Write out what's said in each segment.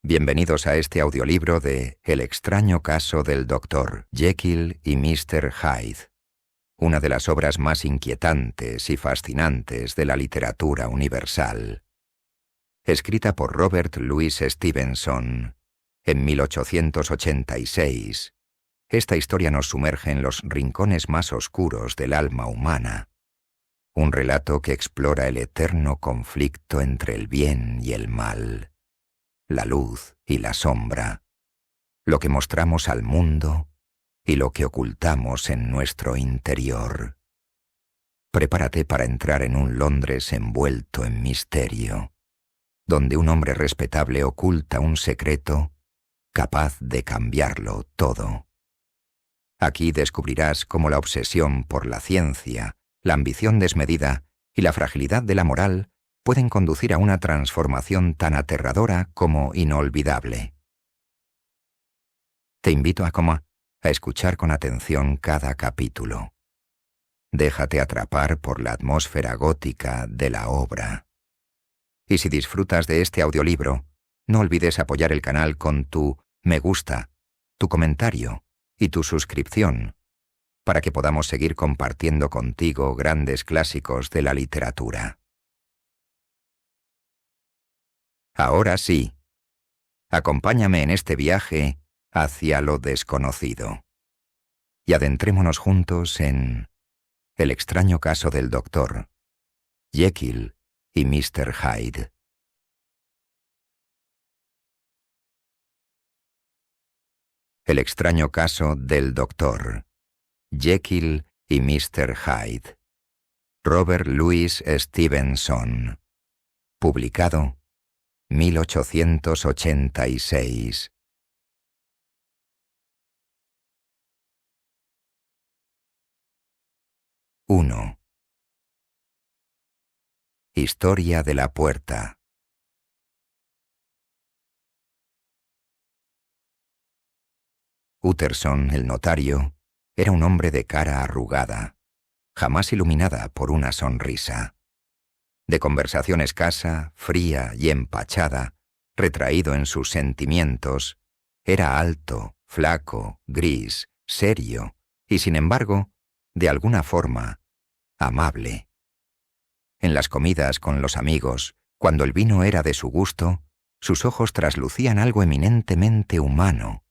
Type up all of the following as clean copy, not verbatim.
Bienvenidos a este audiolibro de El extraño caso del Dr. Jekyll y Mr. Hyde, una de las obras más inquietantes y fascinantes de la literatura universal. Escrita por Robert Louis Stevenson en 1886, esta historia nos sumerge en los rincones más oscuros del alma humana. Un relato que explora el eterno conflicto entre el bien y el mal, la luz y la sombra, lo que mostramos al mundo y lo que ocultamos en nuestro interior. Prepárate para entrar en un Londres envuelto en misterio, donde un hombre respetable oculta un secreto capaz de cambiarlo todo. Aquí descubrirás cómo la obsesión por la ciencia, la ambición desmedida y la fragilidad de la moral pueden conducir a una transformación tan aterradora como inolvidable. Te invito a escuchar con atención cada capítulo. Déjate atrapar por la atmósfera gótica de la obra. Y si disfrutas de este audiolibro, no olvides apoyar el canal con tu me gusta, tu comentario y tu suscripción, para que podamos seguir compartiendo contigo grandes clásicos de la literatura. Ahora sí, acompáñame en este viaje hacia lo desconocido. Y adentrémonos juntos en El extraño caso del Dr. Jekyll y Mr. Hyde. El extraño caso del Dr. Jekyll y Mr. Hyde. Robert Louis Stevenson. Publicado 1886. I. Historia de la puerta. Utterson, el notario, era un hombre de cara arrugada, jamás iluminada por una sonrisa. De conversación escasa, fría y empachada, retraído en sus sentimientos, era alto, flaco, gris, serio y, sin embargo, de alguna forma, amable. En las comidas con los amigos, cuando el vino era de su gusto, sus ojos traslucían algo eminentemente humano,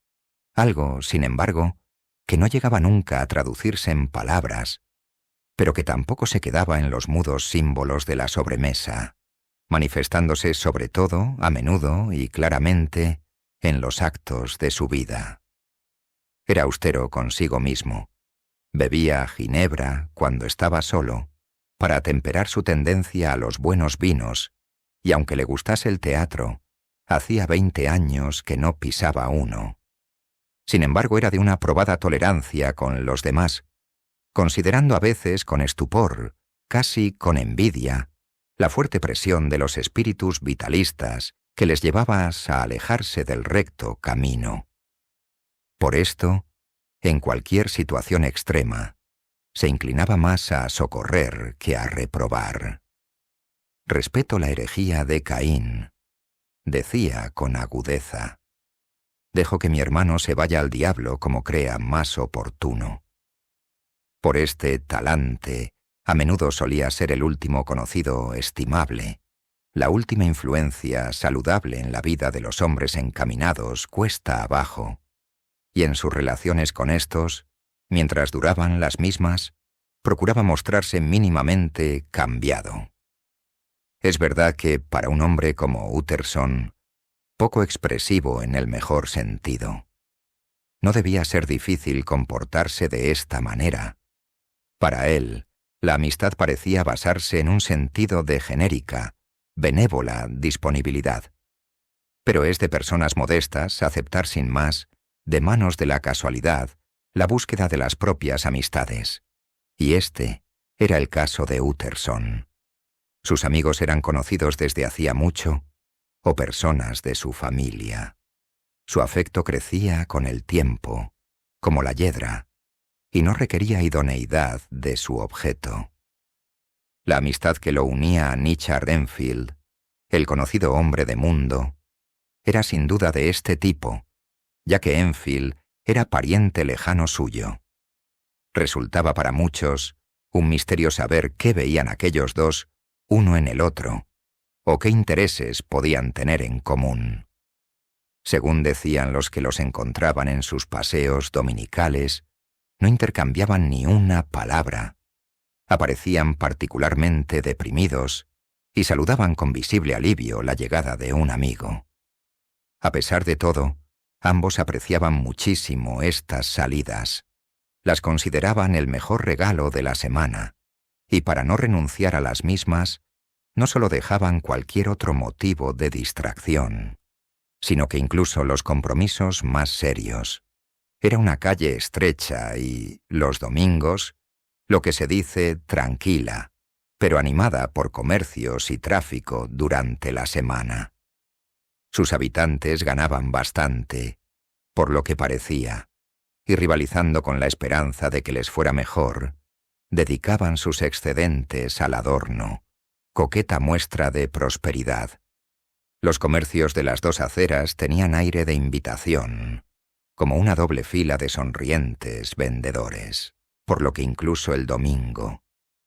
algo, sin embargo, que no llegaba nunca a traducirse en palabras, pero que tampoco se quedaba en los mudos símbolos de la sobremesa, manifestándose sobre todo, a menudo y claramente, en los actos de su vida. Era austero consigo mismo. Bebía ginebra cuando estaba solo, para atemperar su tendencia a los buenos vinos, y aunque le gustase el teatro, hacía 20 años que no pisaba uno. Sin embargo, era de una probada tolerancia con los demás, considerando a veces con estupor, casi con envidia, la fuerte presión de los espíritus vitalistas que les llevaba a alejarse del recto camino. Por esto, en cualquier situación extrema, se inclinaba más a socorrer que a reprobar. «Respeto la herejía de Caín», decía con agudeza. «Dejo que mi hermano se vaya al diablo como crea más oportuno». Por este talante, a menudo solía ser el último conocido estimable, la última influencia saludable en la vida de los hombres encaminados cuesta abajo, y en sus relaciones con estos, mientras duraban las mismas, procuraba mostrarse mínimamente cambiado. Es verdad que para un hombre como Utterson, poco expresivo en el mejor sentido, no debía ser difícil comportarse de esta manera. Para él, la amistad parecía basarse en un sentido de genérica, benévola disponibilidad. Pero es de personas modestas aceptar sin más, de manos de la casualidad, la búsqueda de las propias amistades. Y este era el caso de Utterson. Sus amigos eran conocidos desde hacía mucho, o personas de su familia. Su afecto crecía con el tiempo, como la yedra, y no requería idoneidad de su objeto. La amistad que lo unía a Richard Enfield, el conocido hombre de mundo, era sin duda de este tipo, ya que Enfield era pariente lejano suyo. Resultaba para muchos un misterio saber qué veían aquellos dos uno en el otro, o qué intereses podían tener en común. Según decían los que los encontraban en sus paseos dominicales, no intercambiaban ni una palabra. Aparecían particularmente deprimidos y saludaban con visible alivio la llegada de un amigo. A pesar de todo, ambos apreciaban muchísimo estas salidas. Las consideraban el mejor regalo de la semana, y para no renunciar a las mismas, no solo dejaban cualquier otro motivo de distracción, sino que incluso los compromisos más serios. Era una calle estrecha y, los domingos, lo que se dice tranquila, pero animada por comercios y tráfico durante la semana. Sus habitantes ganaban bastante, por lo que parecía, y rivalizando con la esperanza de que les fuera mejor, dedicaban sus excedentes al adorno, coqueta muestra de prosperidad. Los comercios de las dos aceras tenían aire de invitación, como una doble fila de sonrientes vendedores, por lo que incluso el domingo,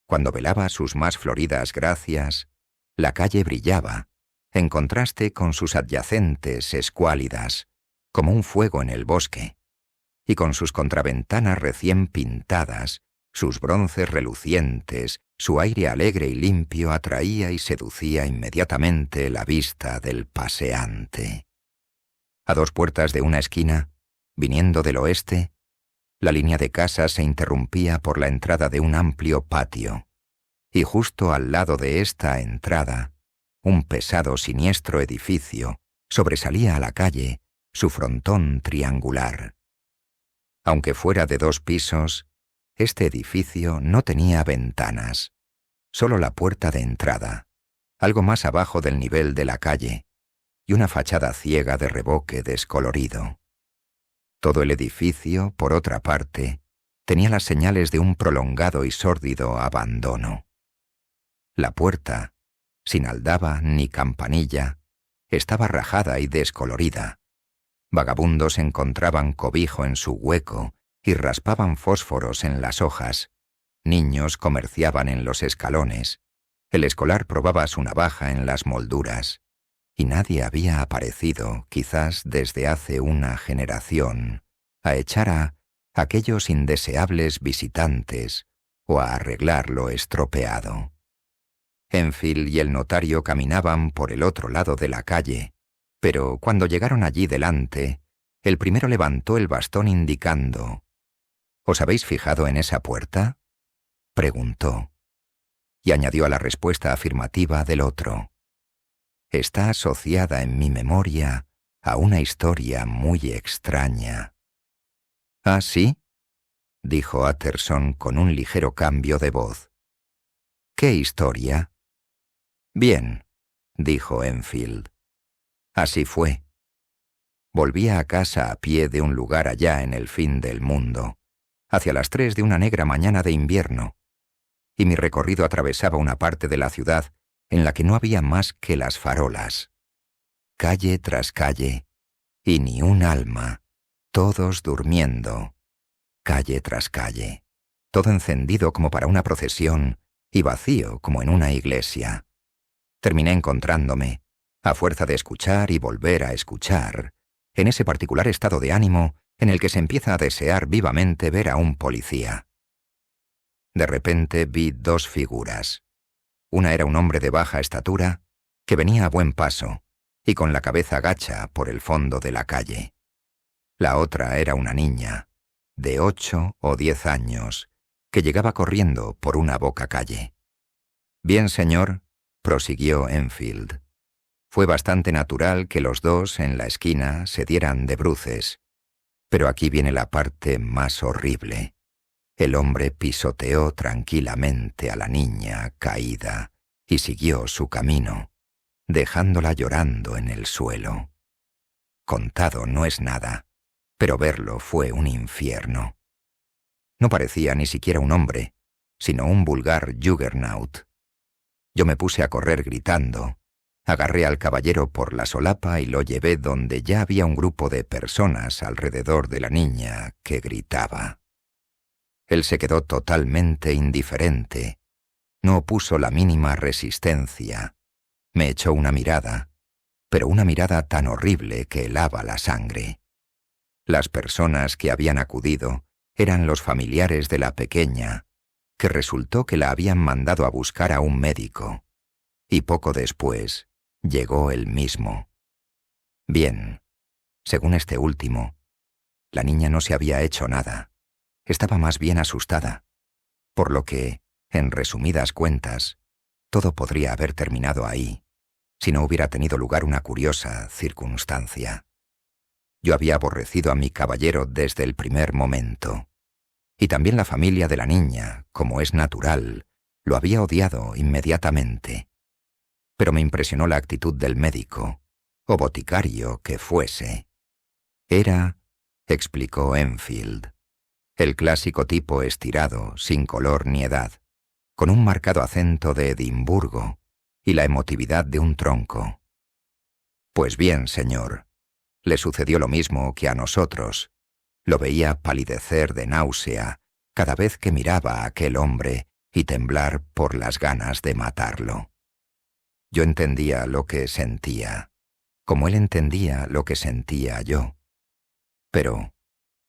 cuando velaba sus más floridas gracias, la calle brillaba, en contraste con sus adyacentes escuálidas, como un fuego en el bosque, y con sus contraventanas recién pintadas, sus bronces relucientes, su aire alegre y limpio atraía y seducía inmediatamente la vista del paseante. A 2 puertas de una esquina, viniendo del oeste, la línea de casas se interrumpía por la entrada de un amplio patio, y justo al lado de esta entrada, un pesado siniestro edificio sobresalía a la calle, su frontón triangular. Aunque fuera de 2 pisos, este edificio no tenía ventanas, solo la puerta de entrada, algo más abajo del nivel de la calle, y una fachada ciega de revoque descolorido. Todo el edificio, por otra parte, tenía las señales de un prolongado y sórdido abandono. La puerta, sin aldaba ni campanilla, estaba rajada y descolorida. Vagabundos encontraban cobijo en su hueco y raspaban fósforos en las hojas. Niños comerciaban en los escalones. El escolar probaba su navaja en las molduras. Y nadie había aparecido, quizás desde hace una generación, a echar a aquellos indeseables visitantes o a arreglar lo estropeado. Enfield y el notario caminaban por el otro lado de la calle, pero cuando llegaron allí delante, el primero levantó el bastón indicando: «¿Os habéis fijado en esa puerta?», preguntó, y añadió a la respuesta afirmativa del otro: «Está asociada en mi memoria a una historia muy extraña». «¿Ah, sí?», dijo Utterson con un ligero cambio de voz. «¿Qué historia?». «Bien», dijo Enfield. Así fue. Volvía a casa a pie de un lugar allá en el fin del mundo, hacia las 3 de una negra mañana de invierno, y mi recorrido atravesaba una parte de la ciudad en la que no había más que las farolas. Calle tras calle, y ni un alma, todos durmiendo. Calle tras calle, todo encendido como para una procesión y vacío como en una iglesia. Terminé encontrándome, a fuerza de escuchar y volver a escuchar, en ese particular estado de ánimo en el que se empieza a desear vivamente ver a un policía. De repente vi 2 figuras. Una era un hombre de baja estatura, que venía a buen paso, y con la cabeza gacha por el fondo de la calle. La otra era una niña, de 8 o 10 años, que llegaba corriendo por una boca calle. «Bien, señor», prosiguió Enfield. Fue bastante natural que los dos en la esquina se dieran de bruces. Pero aquí viene la parte más horrible. El hombre pisoteó tranquilamente a la niña caída y siguió su camino, dejándola llorando en el suelo. Contado no es nada, pero verlo fue un infierno. No parecía ni siquiera un hombre, sino un vulgar juggernaut. Yo me puse a correr gritando, Agarré al caballero por la solapa y lo llevé donde ya había un grupo de personas alrededor de la niña que gritaba. Él se quedó totalmente indiferente. No opuso la mínima resistencia. Me echó una mirada, pero una mirada tan horrible que helaba la sangre. Las personas que habían acudido eran los familiares de la pequeña, que resultó que la habían mandado a buscar a un médico, y poco después llegó él mismo. Bien, según este último, la niña no se había hecho nada, estaba más bien asustada, por lo que, en resumidas cuentas, todo podría haber terminado ahí, si no hubiera tenido lugar una curiosa circunstancia. Yo había aborrecido a mi caballero desde el primer momento, y también la familia de la niña, como es natural, lo había odiado inmediatamente. Pero me impresionó la actitud del médico, o boticario que fuese. Era, explicó Enfield, el clásico tipo estirado, sin color ni edad, con un marcado acento de Edimburgo y la emotividad de un tronco. Pues bien, señor, le sucedió lo mismo que a nosotros. Lo veía palidecer de náusea cada vez que miraba a aquel hombre y temblar por las ganas de matarlo. Yo entendía lo que sentía, como él entendía lo que sentía yo. Pero,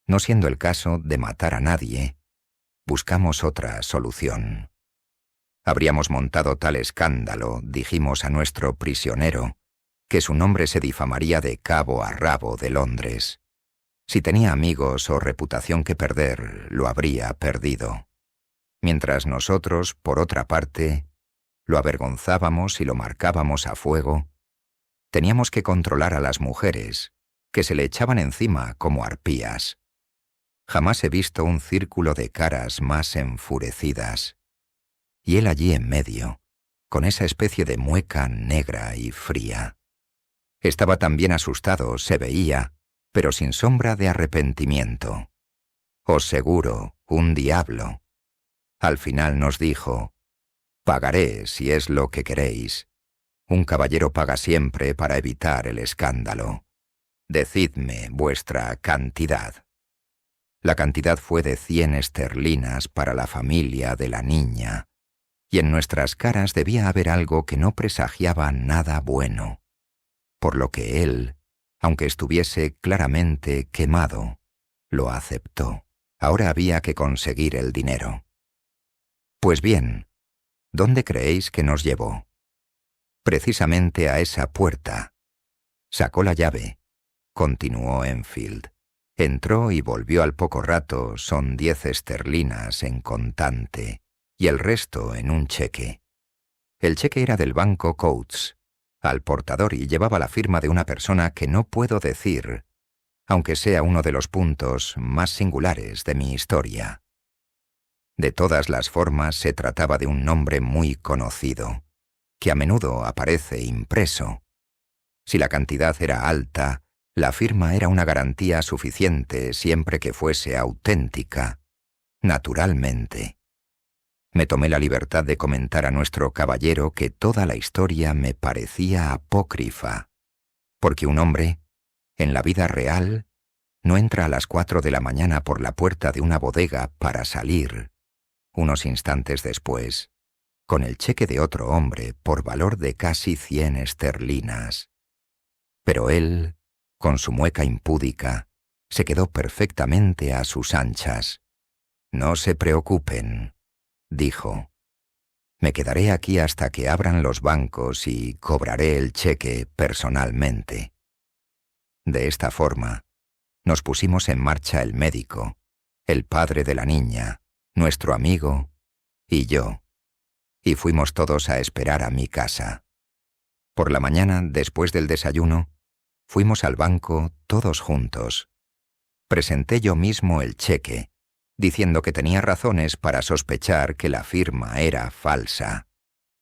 no siendo el caso de matar a nadie, buscamos otra solución. Habríamos montado tal escándalo, dijimos a nuestro prisionero, que su nombre se difamaría de cabo a rabo de Londres. Si tenía amigos o reputación que perder, lo habría perdido. Mientras nosotros, por otra parte, lo avergonzábamos y lo marcábamos a fuego, teníamos que controlar a las mujeres, que se le echaban encima como arpías. Jamás he visto un círculo de caras más enfurecidas. Y él allí en medio, con esa especie de mueca negra y fría. Estaba también asustado, se veía, pero sin sombra de arrepentimiento. Os seguro, un diablo. Al final nos dijo: pagaré si es lo que queréis. Un caballero paga siempre para evitar el escándalo. Decidme vuestra cantidad. La cantidad fue de 100 esterlinas para la familia de la niña, y en nuestras caras debía haber algo que no presagiaba nada bueno, por lo que él, aunque estuviese claramente quemado, lo aceptó. Ahora había que conseguir el dinero. Pues bien, ¿dónde creéis que nos llevó? Precisamente a esa puerta. Sacó la llave, continuó Enfield. Entró y volvió al poco rato, son 10 esterlinas en contante, y el resto en un cheque. El cheque era del banco Coates, al portador, y llevaba la firma de una persona que no puedo decir, aunque sea uno de los puntos más singulares de mi historia. De todas las formas se trataba de un nombre muy conocido, que a menudo aparece impreso. Si la cantidad era alta, la firma era una garantía suficiente siempre que fuese auténtica, naturalmente. Me tomé la libertad de comentar a nuestro caballero que toda la historia me parecía apócrifa, porque un hombre, en la vida real, no entra a las 4 de la mañana por la puerta de una bodega para salir, unos instantes después, con el cheque de otro hombre por valor de casi 100 esterlinas. Pero él, con su mueca impúdica, se quedó perfectamente a sus anchas. «No se preocupen», dijo. «Me quedaré aquí hasta que abran los bancos y cobraré el cheque personalmente». De esta forma, nos pusimos en marcha el médico, el padre de la niña, nuestro amigo y yo, y fuimos todos a esperar a mi casa. Por la mañana, después del desayuno, fuimos al banco todos juntos. Presenté yo mismo el cheque, diciendo que tenía razones para sospechar que la firma era falsa.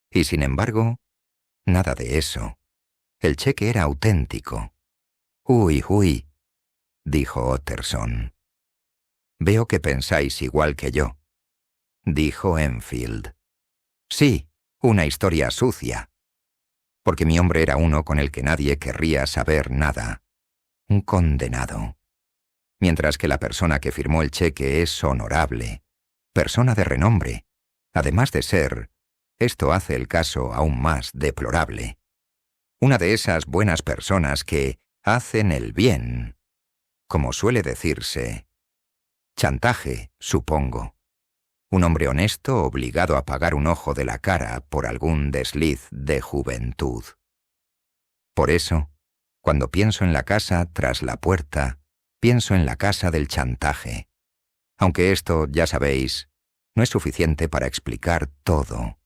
Y sin embargo, nada de eso. El cheque era auténtico. «Uy», dijo Utterson. «Veo que pensáis igual que yo», dijo Enfield. «Sí, una historia sucia». porque mi hombre era uno con el que nadie querría saber nada, un condenado, mientras que la persona que firmó el cheque es honorable, persona de renombre, además de ser, esto hace el caso aún más deplorable, una de esas buenas personas que hacen el bien, como suele decirse, chantaje, supongo. Un hombre honesto obligado a pagar un ojo de la cara por algún desliz de juventud. Por eso, cuando pienso en la casa tras la puerta, pienso en la casa del chantaje. Aunque esto, ya sabéis, no es suficiente para explicar todo.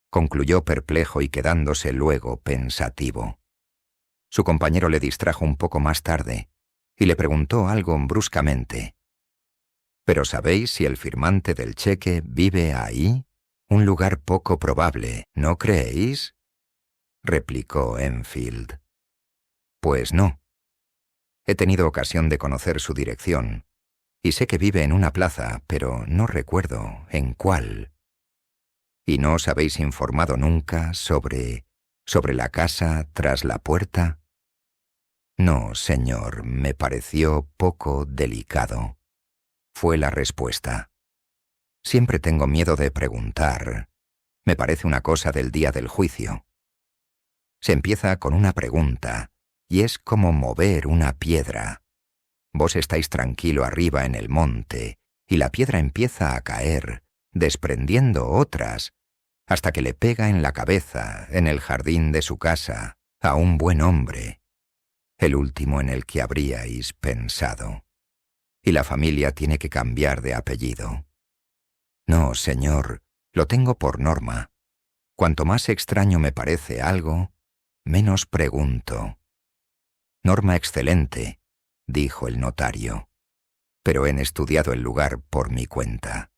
Concluyó perplejo y quedándose luego pensativo. Su compañero le distrajo un poco más tarde y le preguntó algo bruscamente. ¿Pero sabéis si el firmante del cheque vive ahí? Un lugar poco probable, ¿no creéis?, replicó Enfield. Pues no. He tenido ocasión de conocer su dirección, y sé que vive en una plaza, pero no recuerdo en cuál. ¿Y no os habéis informado nunca sobre la casa tras la puerta? No, señor, me pareció poco delicado. Fue la respuesta. Siempre tengo miedo de preguntar. Me parece una cosa del día del juicio. Se empieza con una pregunta, y es como mover una piedra. Vos estáis tranquilo arriba en el monte, y la piedra empieza a caer, desprendiendo otras, hasta que le pega en la cabeza, en el jardín de su casa, a un buen hombre, el último en el que habríais pensado. Y la familia tiene que cambiar de apellido. No, señor, lo tengo por norma. Cuanto más extraño me parece algo, menos pregunto. Norma excelente, dijo el notario, pero he estudiado el lugar por mi cuenta,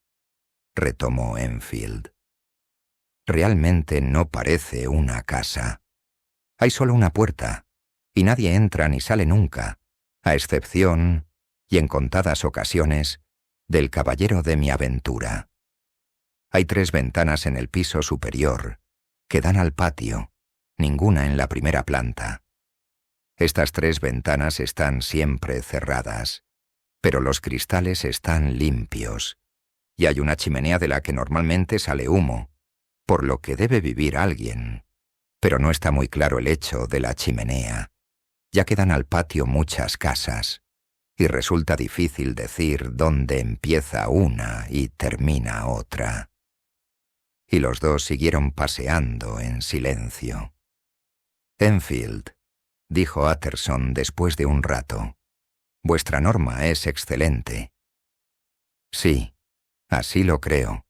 retomó Enfield. Realmente no parece una casa. Hay solo una puerta, y nadie entra ni sale nunca, a excepción, y en contadas ocasiones, del caballero de mi aventura. Hay 3 ventanas en el piso superior, que dan al patio, ninguna en la primera planta. Estas 3 ventanas están siempre cerradas, pero los cristales están limpios, y hay una chimenea de la que normalmente sale humo, por lo que debe vivir alguien. Pero no está muy claro el hecho de la chimenea, ya que dan al patio muchas casas, y resulta difícil decir dónde empieza una y termina otra. Y los dos siguieron paseando en silencio. Enfield, dijo Utterson después de un rato, vuestra norma es excelente. Sí, así lo creo,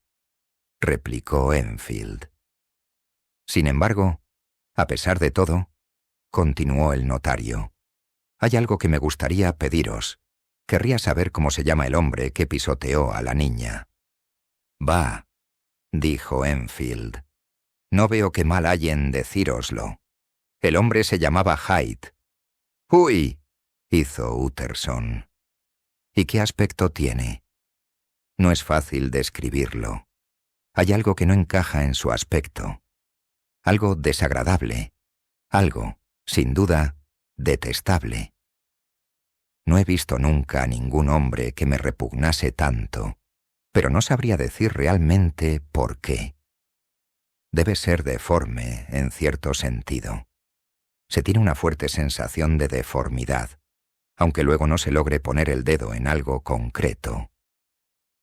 replicó Enfield. Sin embargo, a pesar de todo, continuó el notario, hay algo que me gustaría pediros. Querría saber cómo se llama el hombre que pisoteó a la niña. Va, dijo Enfield. No veo qué mal hay en decíroslo. El hombre se llamaba Hyde. ¡Uy!, hizo Utterson. ¿Y qué aspecto tiene? No es fácil describirlo. Hay algo que no encaja en su aspecto. Algo desagradable. Algo, sin duda, detestable. No he visto nunca a ningún hombre que me repugnase tanto, pero no sabría decir realmente por qué. Debe ser deforme, en cierto sentido. Se tiene una fuerte sensación de deformidad, aunque luego no se logre poner el dedo en algo concreto.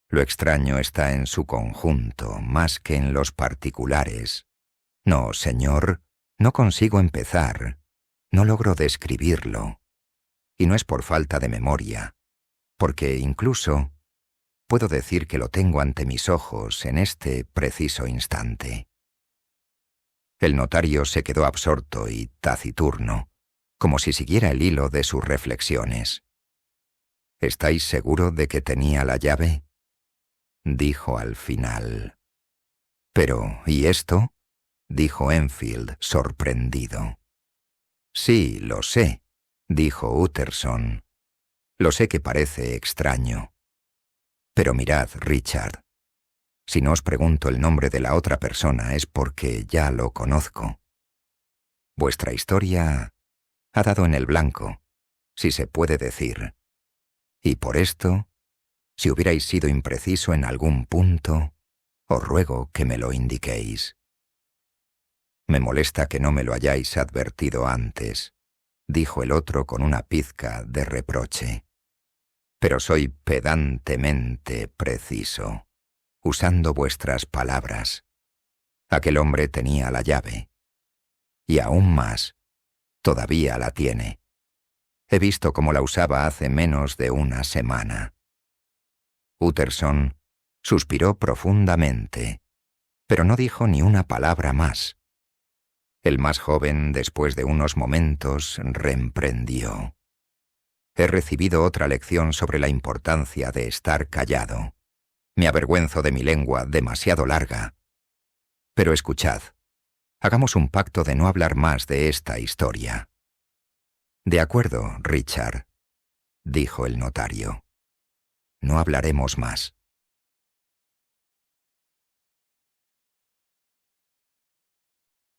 Lo extraño está en su conjunto, más que en los particulares. No, señor, no consigo empezar. No logro describirlo. Y no es por falta de memoria, porque incluso puedo decir que lo tengo ante mis ojos en este preciso instante. El notario se quedó absorto y taciturno, como si siguiera el hilo de sus reflexiones. ¿Estáis seguro de que tenía la llave?, dijo al final. Pero, ¿y esto?, dijo Enfield, sorprendido. Sí, lo sé, dijo Utterson. Lo sé que parece extraño. Pero mirad, Richard, si no os pregunto el nombre de la otra persona es porque ya lo conozco. Vuestra historia ha dado en el blanco, si se puede decir. Y por esto, si hubierais sido impreciso en algún punto, os ruego que me lo indiquéis. Me molesta que no me lo hayáis advertido antes, dijo el otro con una pizca de reproche. Pero soy pedantemente preciso, usando vuestras palabras. Aquel hombre tenía la llave. Y aún más, todavía la tiene. He visto cómo la usaba hace menos de una semana. Utterson suspiró profundamente, pero no dijo ni una palabra más. El más joven, después de unos momentos, reemprendió. He recibido otra lección sobre la importancia de estar callado. Me avergüenzo de mi lengua demasiado larga. Pero escuchad, hagamos un pacto de no hablar más de esta historia. De acuerdo, Richard, dijo el notario. No hablaremos más.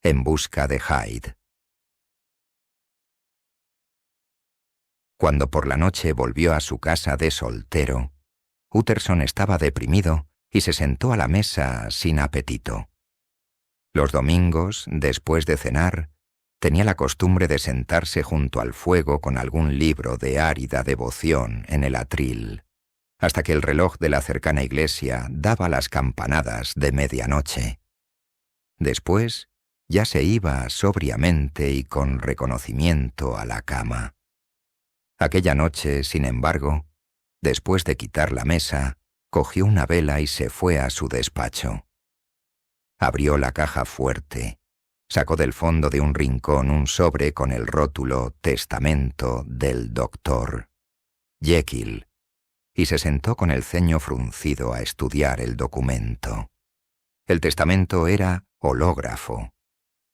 En busca de Hyde. Cuando por la noche volvió a su casa de soltero, Utterson estaba deprimido y se sentó a la mesa sin apetito. Los domingos, después de cenar, tenía la costumbre de sentarse junto al fuego con algún libro de árida devoción en el atril, hasta que el reloj de la cercana iglesia daba las campanadas de medianoche. Después, ya se iba sobriamente y con reconocimiento a la cama. Aquella noche, sin embargo, después de quitar la mesa, cogió una vela y se fue a su despacho. Abrió la caja fuerte, sacó del fondo de un rincón un sobre con el rótulo Testamento del Dr. Jekyll, y se sentó con el ceño fruncido a estudiar el documento. El testamento era hológrafo,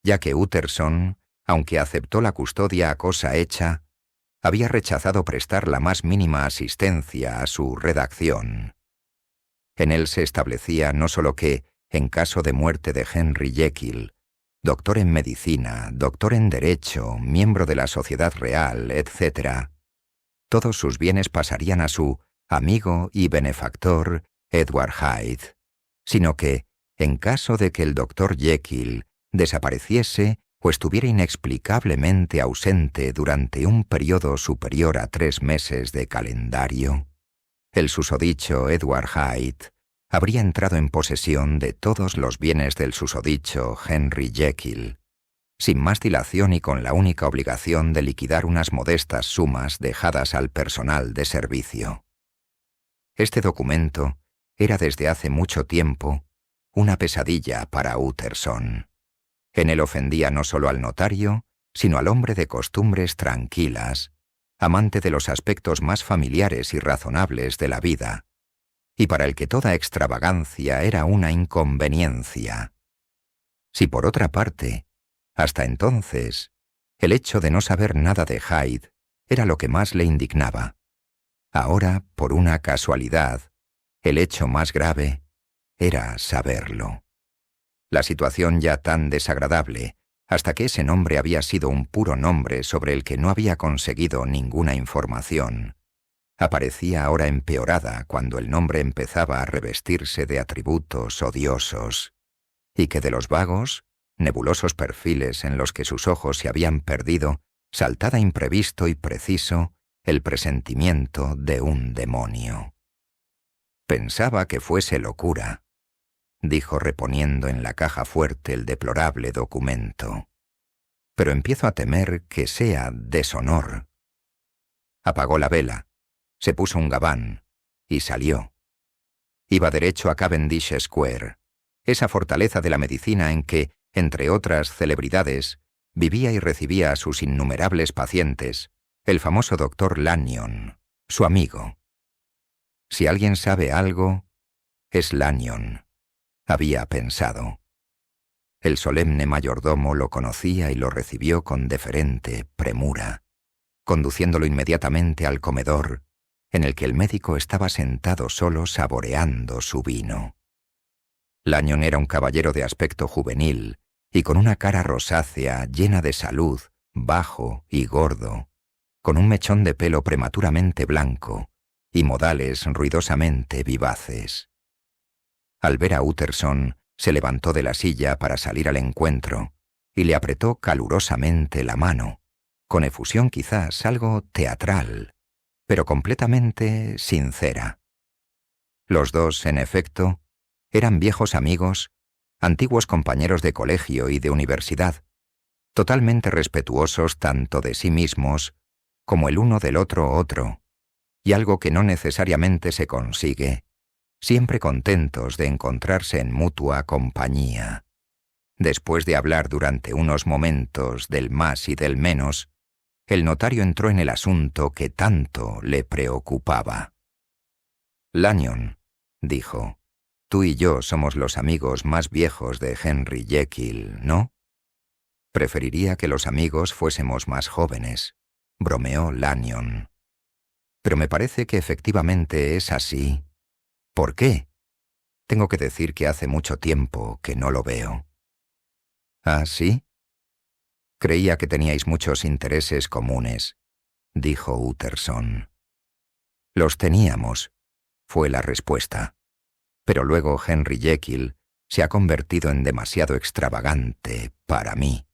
ya que Utterson, aunque aceptó la custodia a cosa hecha, había rechazado prestar la más mínima asistencia a su redacción. En él se establecía no solo que, en caso de muerte de Henry Jekyll, doctor en medicina, doctor en derecho, miembro de la Sociedad Real, etc., todos sus bienes pasarían a su amigo y benefactor Edward Hyde, sino que, en caso de que el doctor Jekyll desapareciese o estuviera inexplicablemente ausente durante un periodo superior a 3 meses de calendario, el susodicho Edward Hyde habría entrado en posesión de todos los bienes del susodicho Henry Jekyll, sin más dilación y con la única obligación de liquidar unas modestas sumas dejadas al personal de servicio. Este documento era desde hace mucho tiempo una pesadilla para Utterson. En él ofendía no solo al notario, sino al hombre de costumbres tranquilas, amante de los aspectos más familiares y razonables de la vida, y para el que toda extravagancia era una inconveniencia. Si por otra parte, hasta entonces, el hecho de no saber nada de Hyde era lo que más le indignaba, ahora, por una casualidad, el hecho más grave era saberlo. La situación ya tan desagradable, hasta que ese nombre había sido un puro nombre sobre el que no había conseguido ninguna información, aparecía ahora empeorada cuando el nombre empezaba a revestirse de atributos odiosos, y que de los vagos, nebulosos perfiles en los que sus ojos se habían perdido, saltaba imprevisto y preciso el presentimiento de un demonio. Pensaba que fuese locura, dijo reponiendo en la caja fuerte el deplorable documento. Pero empiezo a temer que sea deshonor. Apagó la vela, se puso un gabán y salió. Iba derecho a Cavendish Square, esa fortaleza de la medicina en que, entre otras celebridades, vivía y recibía a sus innumerables pacientes, el famoso doctor Lanyon, su amigo. Si alguien sabe algo, es Lanyon, había pensado. El solemne mayordomo lo conocía y lo recibió con deferente premura, conduciéndolo inmediatamente al comedor, en el que el médico estaba sentado solo saboreando su vino. Lanyon era un caballero de aspecto juvenil, y con una cara rosácea llena de salud, bajo y gordo, con un mechón de pelo prematuramente blanco y modales ruidosamente vivaces. Al ver a Utterson, se levantó de la silla para salir al encuentro y le apretó calurosamente la mano, con efusión quizás algo teatral, pero completamente sincera. Los dos, en efecto, eran viejos amigos, antiguos compañeros de colegio y de universidad, totalmente respetuosos tanto de sí mismos como el uno del otro, y algo que no necesariamente se consigue, siempre contentos de encontrarse en mutua compañía. Después de hablar durante unos momentos del más y del menos, el notario entró en el asunto que tanto le preocupaba. «Lanyon», dijo, «tú y yo somos los amigos más viejos de Henry Jekyll, ¿no?» «Preferiría que los amigos fuésemos más jóvenes», bromeó Lanyon. «Pero me parece que efectivamente es así. ¿Por qué? Tengo que decir que hace mucho tiempo que no lo veo». «¿Ah, sí?» «Creía que teníais muchos intereses comunes», dijo Utterson. «Los teníamos», fue la respuesta. «Pero luego Henry Jekyll se ha convertido en demasiado extravagante para mí.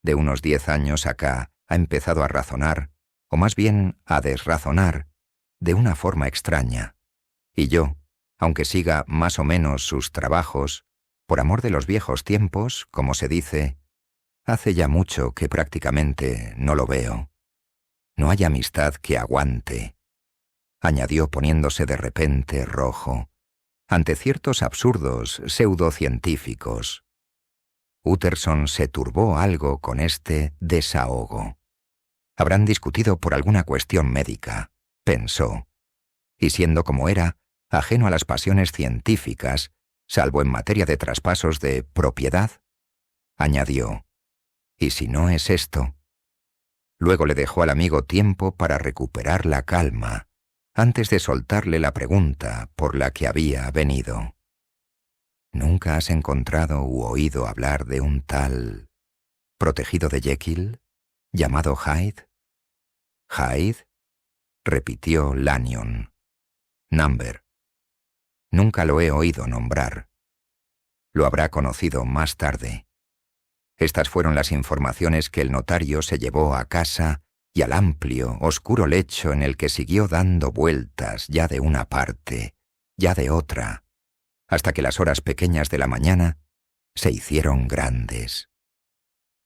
De unos 10 años acá ha empezado a razonar, o más bien a desrazonar, de una forma extraña. Y yo, aunque siga más o menos sus trabajos, por amor de los viejos tiempos, como se dice, hace ya mucho que prácticamente no lo veo. No hay amistad que aguante», añadió poniéndose de repente rojo, ante ciertos absurdos pseudocientíficos. Utterson se turbó algo con este desahogo. Habrán discutido por alguna cuestión médica, pensó, y siendo como era, ajeno a las pasiones científicas, salvo en materia de traspasos de propiedad, añadió, «¿Y si no es esto?» Luego le dejó al amigo tiempo para recuperar la calma, antes de soltarle la pregunta por la que había venido. «¿Nunca has encontrado u oído hablar de un tal protegido de Jekyll, llamado Hyde?» «¿Hyde?», repitió Lanyon. «Number. Nunca lo he oído nombrar. Lo habrá conocido más tarde». Estas fueron las informaciones que el notario se llevó a casa y al amplio, oscuro lecho en el que siguió dando vueltas ya de una parte, ya de otra, hasta que las horas pequeñas de la mañana se hicieron grandes.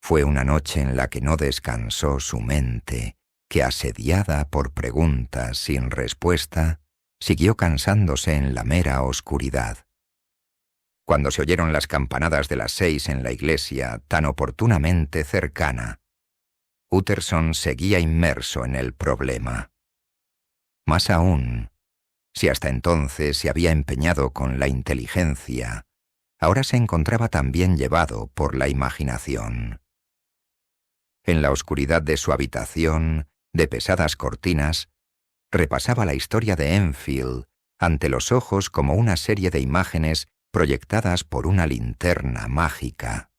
Fue una noche en la que no descansó su mente, que asediada por preguntas sin respuesta, siguió cansándose en la mera oscuridad. Cuando se oyeron las campanadas de las 6 en la iglesia tan oportunamente cercana, Utterson seguía inmerso en el problema. Más aún, si hasta entonces se había empeñado con la inteligencia, ahora se encontraba también llevado por la imaginación. En la oscuridad de su habitación, de pesadas cortinas, repasaba la historia de Enfield ante los ojos como una serie de imágenes proyectadas por una linterna mágica.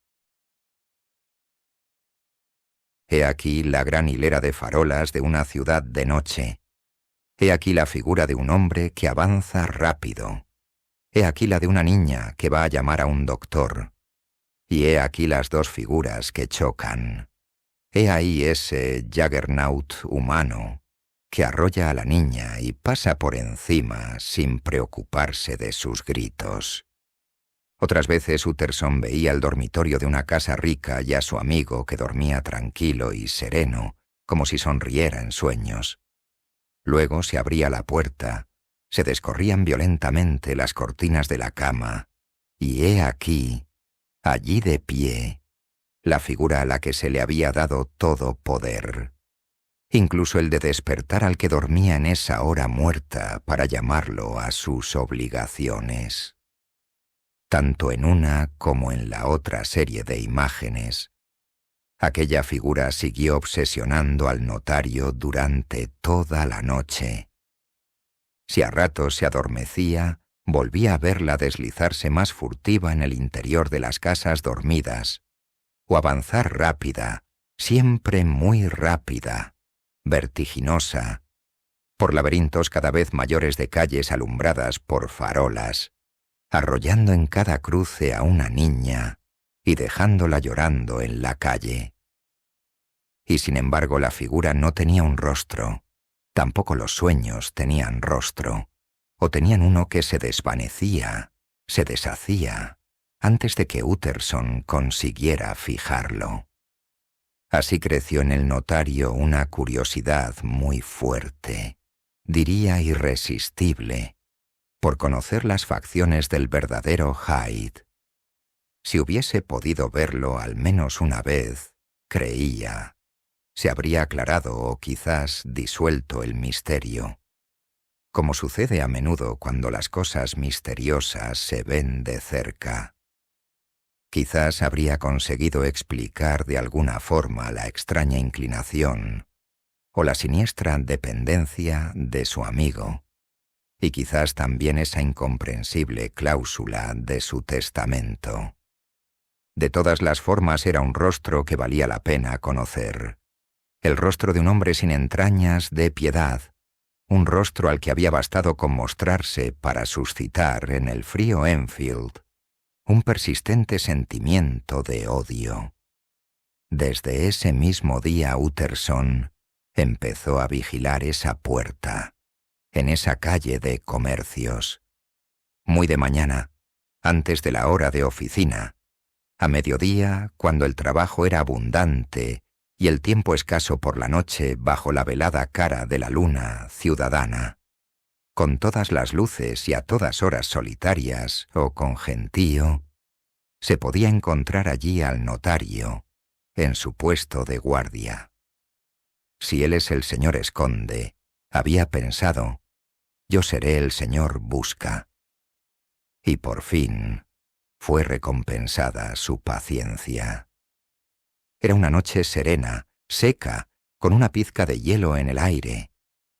He aquí la gran hilera de farolas de una ciudad de noche. He aquí la figura de un hombre que avanza rápido. He aquí la de una niña que va a llamar a un doctor. Y he aquí las dos figuras que chocan. He ahí ese Juggernaut humano que arrolla a la niña y pasa por encima sin preocuparse de sus gritos. Otras veces Utterson veía el dormitorio de una casa rica y a su amigo que dormía tranquilo y sereno, como si sonriera en sueños. Luego se abría la puerta, se descorrían violentamente las cortinas de la cama, y he aquí, allí de pie, la figura a la que se le había dado todo poder, incluso el de despertar al que dormía en esa hora muerta para llamarlo a sus obligaciones. Tanto en una como en la otra serie de imágenes, aquella figura siguió obsesionando al notario durante toda la noche. Si a ratos se adormecía, volvía a verla deslizarse más furtiva en el interior de las casas dormidas, o avanzar rápida, siempre muy rápida, vertiginosa, por laberintos cada vez mayores de calles alumbradas por farolas, arrollando en cada cruce a una niña y dejándola llorando en la calle. Y sin embargo la figura no tenía un rostro, tampoco los sueños tenían rostro, o tenían uno que se desvanecía, se deshacía, antes de que Utterson consiguiera fijarlo. Así creció en el notario una curiosidad muy fuerte, diría irresistible, por conocer las facciones del verdadero Hyde. Si hubiese podido verlo al menos una vez, creía, se habría aclarado o quizás disuelto el misterio, como sucede a menudo cuando las cosas misteriosas se ven de cerca. Quizás habría conseguido explicar de alguna forma la extraña inclinación o la siniestra dependencia de su amigo, y quizás también esa incomprensible cláusula de su testamento. De todas las formas era un rostro que valía la pena conocer, el rostro de un hombre sin entrañas de piedad, un rostro al que había bastado con mostrarse para suscitar en el frío Enfield un persistente sentimiento de odio. Desde ese mismo día Utterson empezó a vigilar esa puerta, en esa calle de comercios. Muy de mañana, antes de la hora de oficina, a mediodía, cuando el trabajo era abundante y el tiempo escaso por la noche bajo la velada cara de la luna ciudadana, con todas las luces y a todas horas solitarias o con gentío, se podía encontrar allí al notario, en su puesto de guardia. Si él es el señor Esconde, había pensado, yo seré el señor Busca. Y por fin fue recompensada su paciencia. Era una noche serena, seca, con una pizca de hielo en el aire.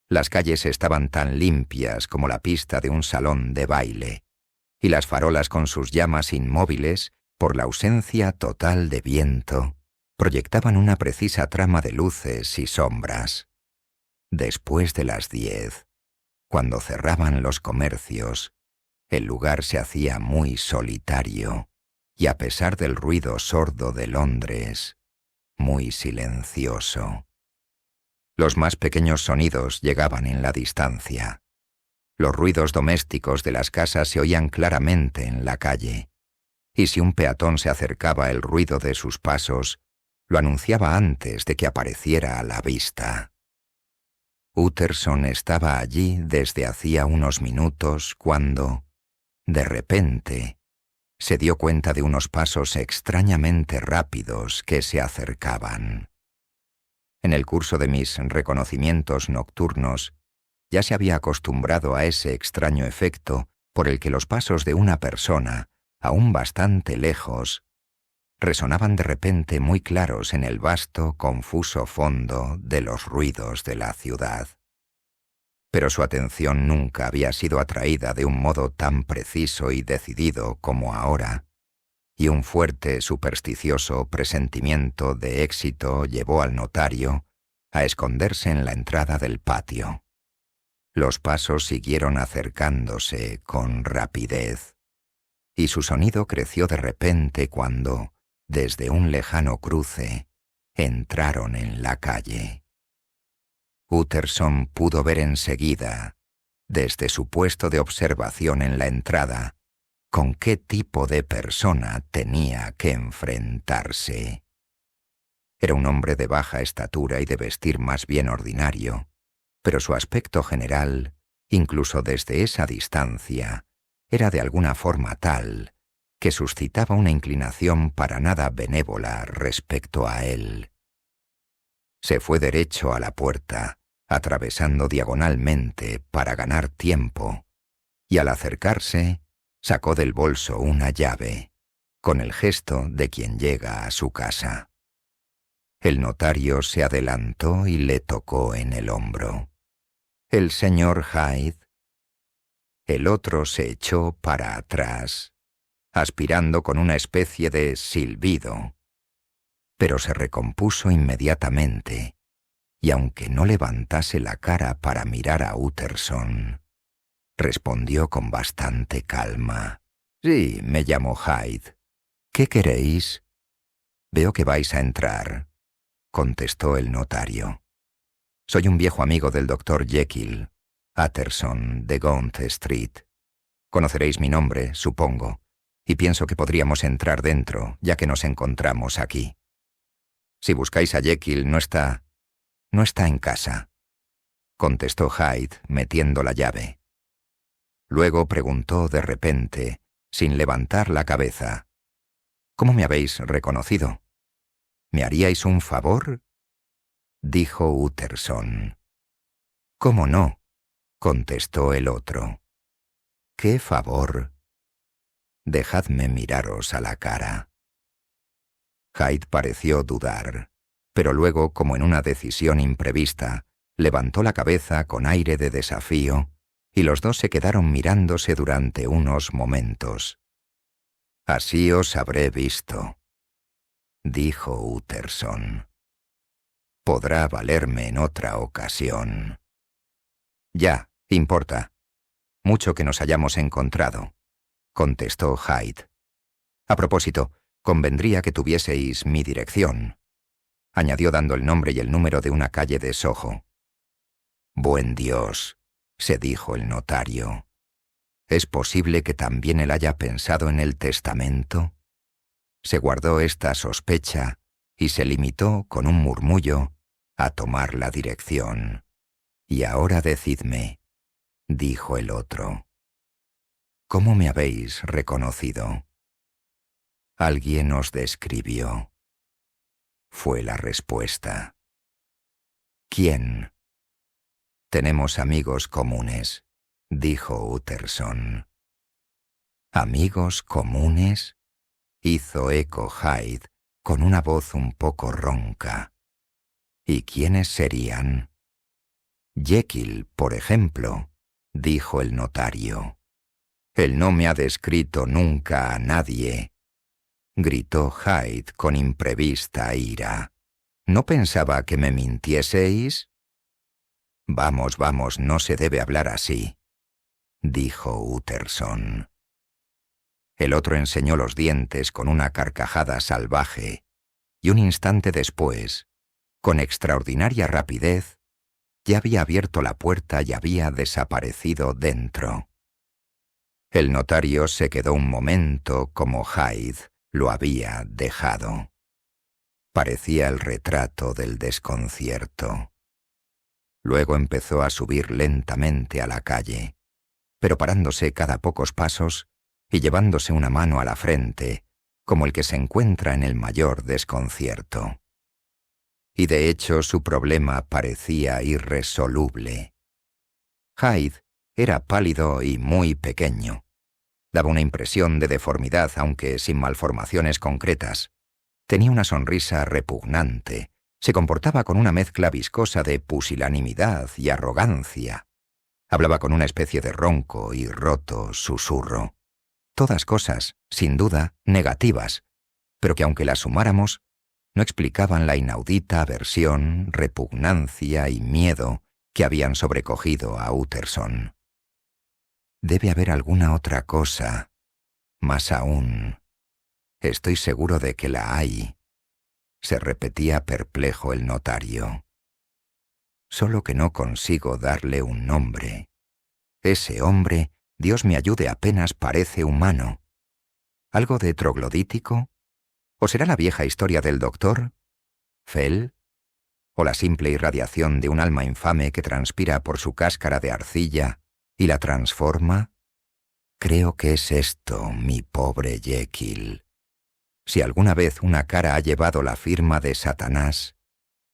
Las calles estaban tan limpias como la pista de un salón de baile, y las farolas con sus llamas inmóviles, por la ausencia total de viento, proyectaban una precisa trama de luces y sombras. Después de las 10, cuando cerraban los comercios, el lugar se hacía muy solitario, y a pesar del ruido sordo de Londres, muy silencioso. Los más pequeños sonidos llegaban en la distancia. Los ruidos domésticos de las casas se oían claramente en la calle, y si un peatón se acercaba, el ruido de sus pasos lo anunciaba antes de que apareciera a la vista. Utterson estaba allí desde hacía unos minutos cuando, de repente, se dio cuenta de unos pasos extrañamente rápidos que se acercaban. En el curso de mis reconocimientos nocturnos, ya se había acostumbrado a ese extraño efecto por el que los pasos de una persona, aún bastante lejos, resonaban de repente muy claros en el vasto, confuso fondo de los ruidos de la ciudad. Pero su atención nunca había sido atraída de un modo tan preciso y decidido como ahora, y un fuerte, supersticioso presentimiento de éxito llevó al notario a esconderse en la entrada del patio. Los pasos siguieron acercándose con rapidez, y su sonido creció de repente cuando, desde un lejano cruce, entraron en la calle. Utterson pudo ver enseguida, desde su puesto de observación en la entrada, con qué tipo de persona tenía que enfrentarse. Era un hombre de baja estatura y de vestir más bien ordinario, pero su aspecto general, incluso desde esa distancia, era de alguna forma tal que suscitaba una inclinación para nada benévola respecto a él. Se fue derecho a la puerta, atravesando diagonalmente para ganar tiempo, y al acercarse, sacó del bolso una llave, con el gesto de quien llega a su casa. El notario se adelantó y le tocó en el hombro. «¿El señor Hyde?» El otro se echó para atrás, aspirando con una especie de silbido. Pero se recompuso inmediatamente, y aunque no levantase la cara para mirar a Utterson, respondió con bastante calma. «Sí, me llamo Hyde. ¿Qué queréis?» «Veo que vais a entrar», contestó el notario. «Soy un viejo amigo del doctor Jekyll, Utterson, de Gaunt Street. Conoceréis mi nombre, supongo, y pienso que podríamos entrar dentro, ya que nos encontramos aquí. Si buscáis a Jekyll, no está en casa», contestó Hyde, metiendo la llave. Luego preguntó de repente, sin levantar la cabeza: «¿Cómo me habéis reconocido? ¿Me haríais un favor?», dijo Utterson. «¿Cómo no?», contestó el otro. «¿Qué favor?». «Dejadme miraros a la cara». Hyde pareció dudar, pero luego, como en una decisión imprevista, levantó la cabeza con aire de desafío, y los dos se quedaron mirándose durante unos momentos. «Así os habré visto», dijo Utterson. «Podrá valerme en otra ocasión». «Ya, importa. Mucho que nos hayamos encontrado», contestó Hyde. «A propósito, convendría que tuvieseis mi dirección», añadió dando el nombre y el número de una calle de Soho. «Buen Dios», se dijo el notario. «¿Es posible que también él haya pensado en el testamento?». Se guardó esta sospecha y se limitó, con un murmullo, a tomar la dirección. «Y ahora decidme», dijo el otro, «¿cómo me habéis reconocido?». «Alguien os describió», fue la respuesta. «¿Quién?». «Tenemos amigos comunes», dijo Utterson. «¿Amigos comunes?», hizo eco Hyde, con una voz un poco ronca. «¿Y quiénes serían?». «Jekyll, por ejemplo», dijo el notario. «Él no me ha descrito nunca a nadie», gritó Hyde con imprevista ira. «¿No pensaba que me mintieseis?». «Vamos, vamos, no se debe hablar así», dijo Utterson. El otro enseñó los dientes con una carcajada salvaje, y un instante después, con extraordinaria rapidez, ya había abierto la puerta y había desaparecido dentro. El notario se quedó un momento como Hyde lo había dejado. Parecía el retrato del desconcierto. Luego empezó a subir lentamente a la calle, pero parándose cada pocos pasos y llevándose una mano a la frente, como el que se encuentra en el mayor desconcierto. Y de hecho su problema parecía irresoluble. Hyde era pálido y muy pequeño. Daba una impresión de deformidad, aunque sin malformaciones concretas. Tenía una sonrisa repugnante. Se comportaba con una mezcla viscosa de pusilanimidad y arrogancia. Hablaba con una especie de ronco y roto susurro. Todas cosas, sin duda, negativas, pero que aunque las sumáramos, no explicaban la inaudita aversión, repugnancia y miedo que habían sobrecogido a Utterson. «Debe haber alguna otra cosa. Más aún, estoy seguro de que la hay», se repetía perplejo el notario. «Solo que no consigo darle un nombre. Ese hombre, Dios me ayude, apenas parece humano. ¿Algo de troglodítico? ¿O será la vieja historia del doctor? ¿Fell? ¿O la simple irradiación de un alma infame que transpira por su cáscara de arcilla y la transforma? Creo que es esto, mi pobre Jekyll. Si alguna vez una cara ha llevado la firma de Satanás,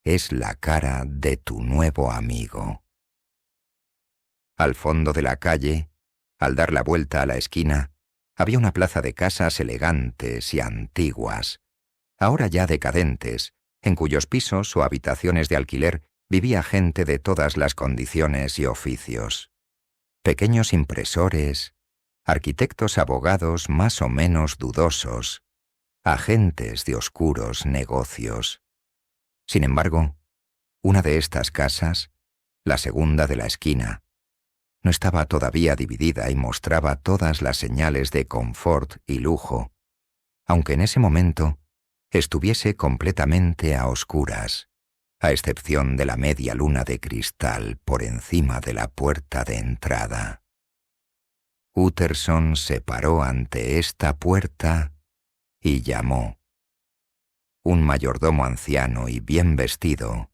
es la cara de tu nuevo amigo». Al fondo de la calle, al dar la vuelta a la esquina, había una plaza de casas elegantes y antiguas, ahora ya decadentes, en cuyos pisos o habitaciones de alquiler vivía gente de todas las condiciones y oficios. pequeños impresores, arquitectos abogados más o menos dudosos, agentes de oscuros negocios. Sin embargo, una de estas casas, la segunda de la esquina, no estaba todavía dividida y mostraba todas las señales de confort y lujo, aunque en ese momento estuviese completamente a oscuras, a excepción de la media luna de cristal por encima de la puerta de entrada. Utterson se paró ante esta puerta y llamó. Un mayordomo anciano y bien vestido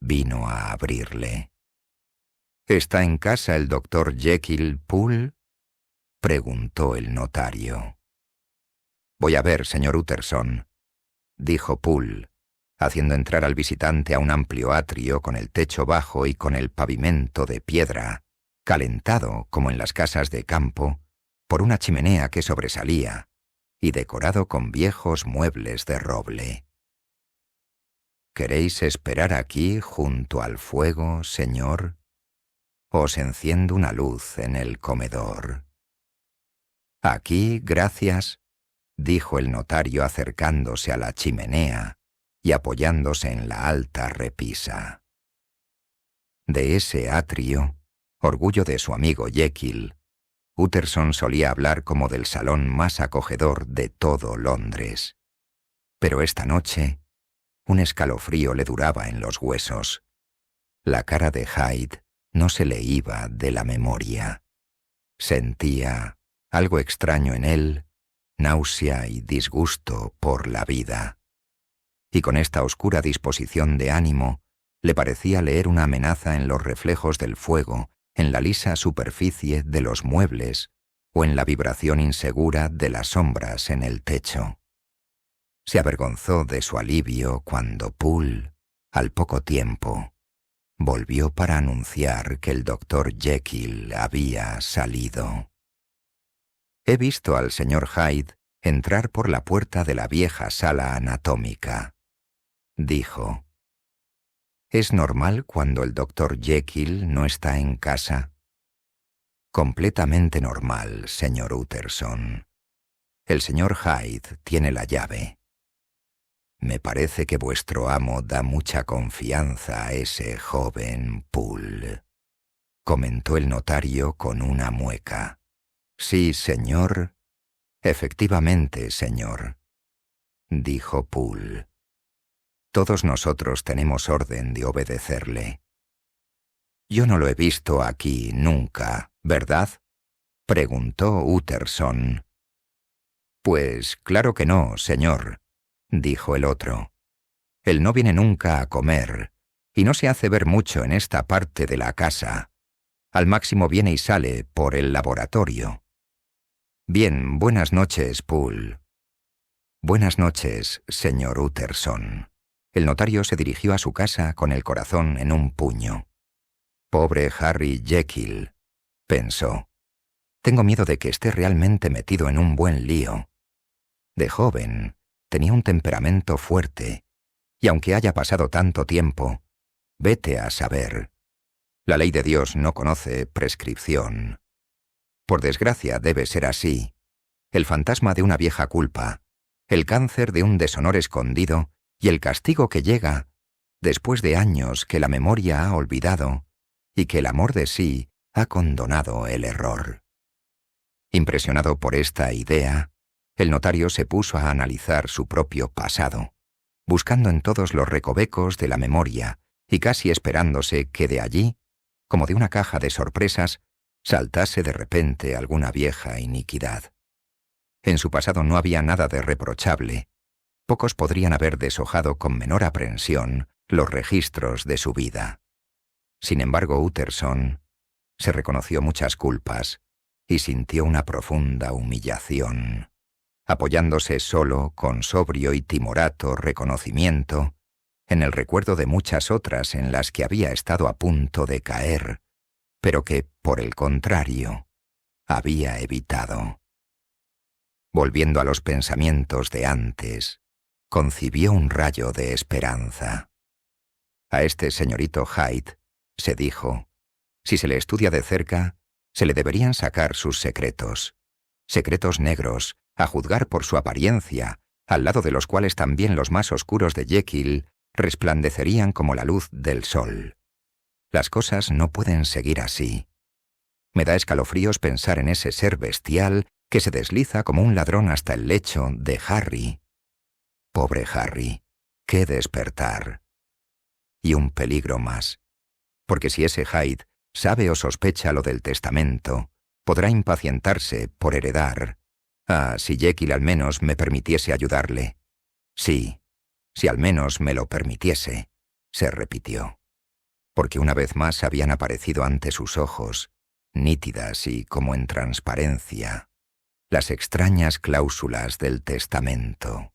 vino a abrirle. —¿Está en casa el doctor Jekyll, Poole? —preguntó el notario. —Voy a ver, señor Utterson —dijo Poole, haciendo entrar al visitante a un amplio atrio con el techo bajo y con el pavimento de piedra, calentado, como en las casas de campo, por una chimenea que sobresalía y decorado con viejos muebles de roble. —¿Queréis esperar aquí junto al fuego, señor? Os enciendo una luz en el comedor. —Aquí, gracias —dijo el notario acercándose a la chimenea y apoyándose en la alta repisa. De ese atrio, orgullo de su amigo Jekyll, Utterson solía hablar como del salón más acogedor de todo Londres. Pero esta noche, un escalofrío le duraba en los huesos. La cara de Hyde no se le iba de la memoria. Sentía algo extraño en él, náusea y disgusto por la vida. Y con esta oscura disposición de ánimo, le parecía leer una amenaza en los reflejos del fuego, en la lisa superficie de los muebles o en la vibración insegura de las sombras en el techo. Se avergonzó de su alivio cuando Poole, al poco tiempo, volvió para anunciar que el doctor Jekyll había salido. He visto al señor Hyde entrar por la puerta de la vieja sala anatómica, dijo. ¿Es normal cuando el doctor Jekyll no está en casa? Completamente normal, señor Utterson. El señor Hyde tiene la llave. Me parece que vuestro amo da mucha confianza a ese joven Poole, comentó el notario con una mueca. Sí, señor. Efectivamente, señor, dijo Poole. Todos nosotros tenemos orden de obedecerle. Yo no lo he visto aquí nunca, ¿verdad? Preguntó Utterson. Pues claro que no, señor, dijo el otro. Él no viene nunca a comer, y no se hace ver mucho en esta parte de la casa. Al máximo viene y sale por el laboratorio. Bien, buenas noches, Poole. Buenas noches, señor Utterson. El notario se dirigió a su casa con el corazón en un puño. Pobre Harry Jekyll, pensó. Tengo miedo de que esté realmente metido en un buen lío. De joven, tenía un temperamento fuerte, y aunque haya pasado tanto tiempo, vete a saber. La ley de Dios no conoce prescripción. Por desgracia debe ser así. El fantasma de una vieja culpa, el cáncer de un deshonor escondido y el castigo que llega después de años que la memoria ha olvidado y que el amor de sí ha condonado el error. Impresionado por esta idea, el notario se puso a analizar su propio pasado, buscando en todos los recovecos de la memoria y casi esperándose que de allí, como de una caja de sorpresas, saltase de repente alguna vieja iniquidad. En su pasado no había nada de reprochable. Pocos podrían haber deshojado con menor aprensión los registros de su vida. Sin embargo, Utterson se reconoció muchas culpas y sintió una profunda humillación, apoyándose solo, con sobrio y timorato reconocimiento, en el recuerdo de muchas otras en las que había estado a punto de caer, pero que, por el contrario, había evitado. Volviendo a los pensamientos de antes, concibió un rayo de esperanza. A este señorito Hyde, se dijo, si se le estudia de cerca, Se le deberían sacar sus secretos. Secretos negros, a juzgar por su apariencia, al lado de los cuales también los más oscuros de Jekyll resplandecerían como la luz del sol. Las cosas no pueden seguir así. Me da escalofríos pensar en ese ser bestial que se desliza como un ladrón hasta el lecho de Harry. Pobre Harry, qué despertar. Y un peligro más, porque si ese Hyde sabe o sospecha lo del testamento, podrá impacientarse por heredar. Ah, si Jekyll al menos me permitiese ayudarle. Sí, si al menos me lo permitiese, se repitió. Porque una vez más habían aparecido ante sus ojos, nítidas y como en transparencia, las extrañas cláusulas del testamento.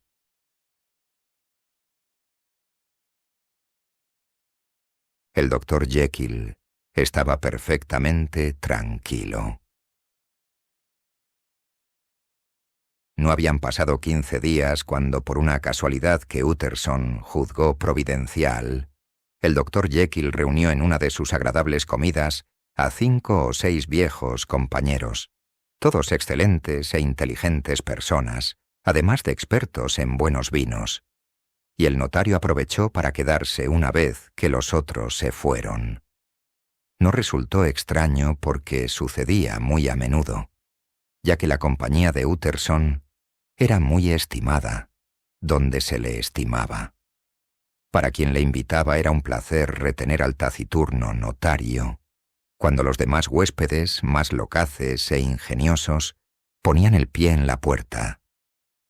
El doctor Jekyll estaba perfectamente tranquilo. No habían pasado 15 días cuando, por una casualidad que Utterson juzgó providencial, el doctor Jekyll reunió en una de sus agradables comidas a 5 o 6 viejos compañeros, todos excelentes e inteligentes personas, además de expertos en buenos vinos. Y el notario aprovechó para quedarse una vez que los otros se fueron. No resultó extraño porque sucedía muy a menudo, ya que la compañía de Utterson era muy estimada, donde se le estimaba. Para quien le invitaba era un placer retener al taciturno notario, cuando los demás huéspedes, más locuaces e ingeniosos, ponían el pie en la puerta.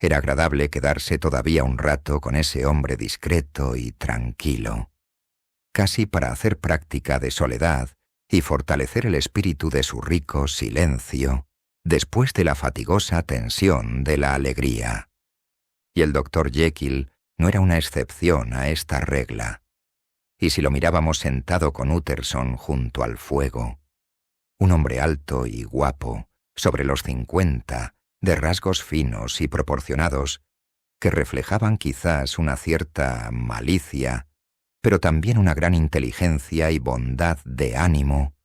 Era agradable quedarse todavía un rato con ese hombre discreto y tranquilo, casi para hacer práctica de soledad y fortalecer el espíritu de su rico silencio después de la fatigosa tensión de la alegría. Y el doctor Jekyll no era una excepción a esta regla. Y si lo mirábamos sentado con Utterson junto al fuego, un hombre alto y guapo, sobre los 50, de rasgos finos y proporcionados, que reflejaban quizás una cierta malicia, pero también una gran inteligencia y bondad de ánimo,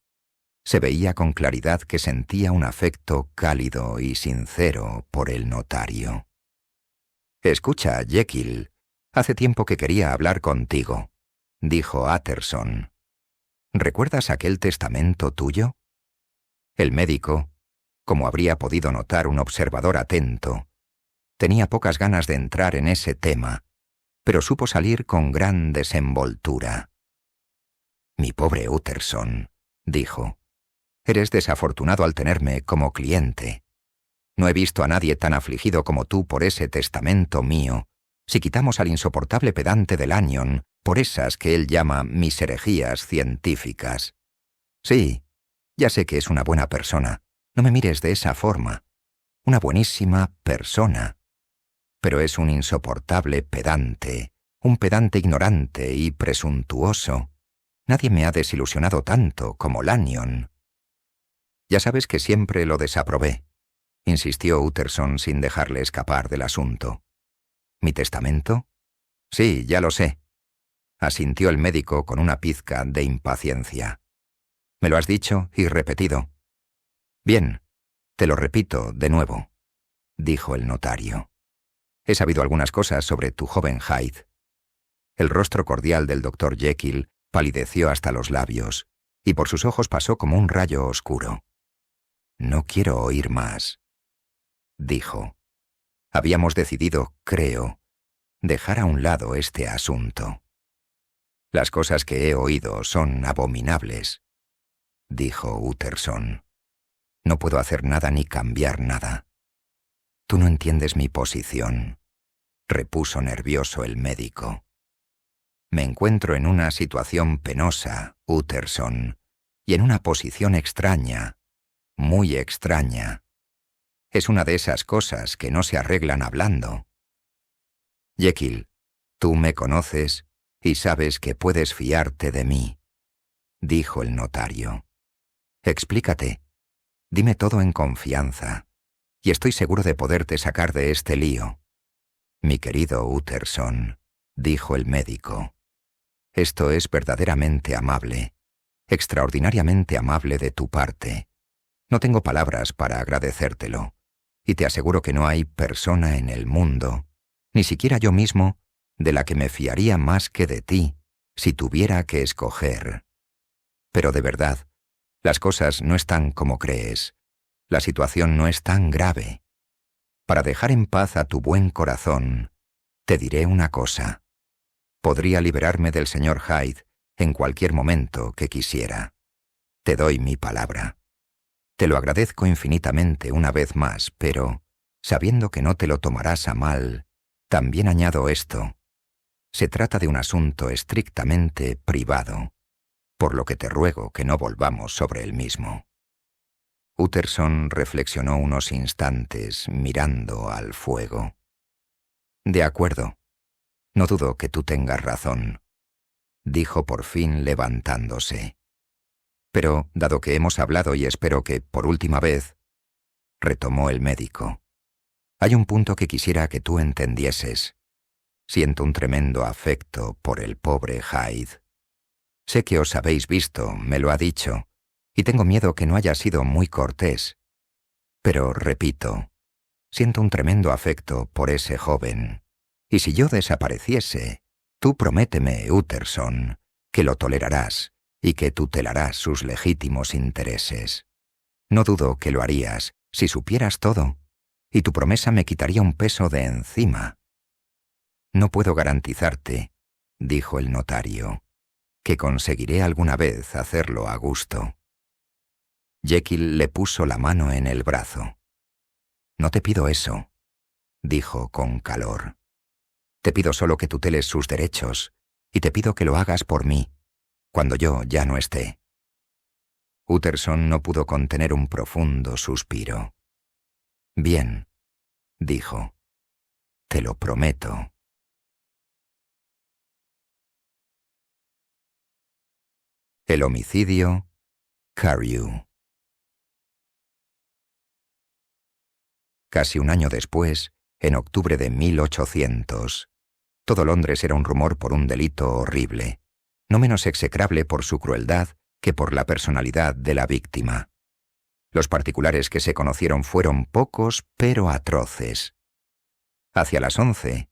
se veía con claridad que sentía un afecto cálido y sincero por el notario. «Escucha, Jekyll, hace tiempo que quería hablar contigo», dijo Utterson. «¿Recuerdas aquel testamento tuyo?» El médico, como habría podido notar un observador atento, tenía pocas ganas de entrar en ese tema, pero supo salir con gran desenvoltura. «Mi pobre Utterson», dijo, «eres desafortunado al tenerme como cliente. No he visto a nadie tan afligido como tú por ese testamento mío, si quitamos al insoportable pedante de Lanyon por esas que él llama mis herejías científicas. Sí, ya sé que es una buena persona, no me mires de esa forma. Una buenísima persona. Pero es un insoportable pedante, un pedante ignorante y presuntuoso. Nadie me ha desilusionado tanto como Lanyon». «Ya sabes que siempre lo desaprobé», insistió Utterson sin dejarle escapar del asunto. «¿Mi testamento?» «Sí, ya lo sé», asintió el médico con una pizca de impaciencia. «Me lo has dicho y repetido». «Bien, te lo repito de nuevo», dijo el notario. «He sabido algunas cosas sobre tu joven Hyde». El rostro cordial del doctor Jekyll palideció hasta los labios, y por sus ojos pasó como un rayo oscuro. «No quiero oír más», dijo. «Habíamos decidido, creo, dejar a un lado este asunto». «Las cosas que he oído son abominables», dijo Utterson. «No puedo hacer nada ni cambiar nada». «Tú no entiendes mi posición», repuso nervioso el médico. «Me encuentro en una situación penosa, Utterson, y en una posición extraña, muy extraña. Es una de esas cosas que no se arreglan hablando. Jekyll, tú me conoces y sabes que puedes fiarte de mí», dijo el notario. «Explícate, dime todo en confianza, y estoy seguro de poderte sacar de este lío». «Mi querido Utterson», dijo el médico, «esto es verdaderamente amable, extraordinariamente amable de tu parte, No tengo palabras para agradecértelo, y te aseguro que no hay persona en el mundo, ni siquiera yo mismo, de la que me fiaría más que de ti, si tuviera que escoger. Pero de verdad, las cosas no están como crees. La situación no es tan grave. Para dejar en paz a tu buen corazón, te diré una cosa. Podría liberarme del señor Hyde en cualquier momento que quisiera. Te doy mi palabra. Te lo agradezco infinitamente una vez más, pero, sabiendo que no te lo tomarás a mal, también añado esto. Se trata de un asunto estrictamente privado, por lo que te ruego que no volvamos sobre el mismo. Utterson reflexionó unos instantes mirando al fuego. De acuerdo. No dudo que tú tengas razón, dijo por fin levantándose. Pero, dado que hemos hablado y espero que, por última vez, retomó el médico, hay un punto que quisiera que tú entendieses. Siento un tremendo afecto por el pobre Hyde. Sé que os habéis visto, me lo ha dicho, y tengo miedo que no haya sido muy cortés. Pero, repito, siento un tremendo afecto por ese joven. Y si yo desapareciese, tú prométeme, Utterson, que lo tolerarás y que tutelarás sus legítimos intereses. No dudo que lo harías si supieras todo, y tu promesa me quitaría un peso de encima. No puedo garantizarte, dijo el notario, que conseguiré alguna vez hacerlo a gusto. Jekyll le puso la mano en el brazo. No te pido eso, dijo con calor. Te pido solo que tuteles sus derechos, y te pido que lo hagas por mí, cuando yo ya no esté. Utterson no pudo contener un profundo suspiro. Bien, dijo, te lo prometo. El homicidio, Carew. Casi un año después, en octubre de 1800, todo Londres era un rumor por un delito horrible, no menos execrable por su crueldad que por la personalidad de la víctima. Los particulares que se conocieron fueron pocos, pero atroces. Hacia las 11,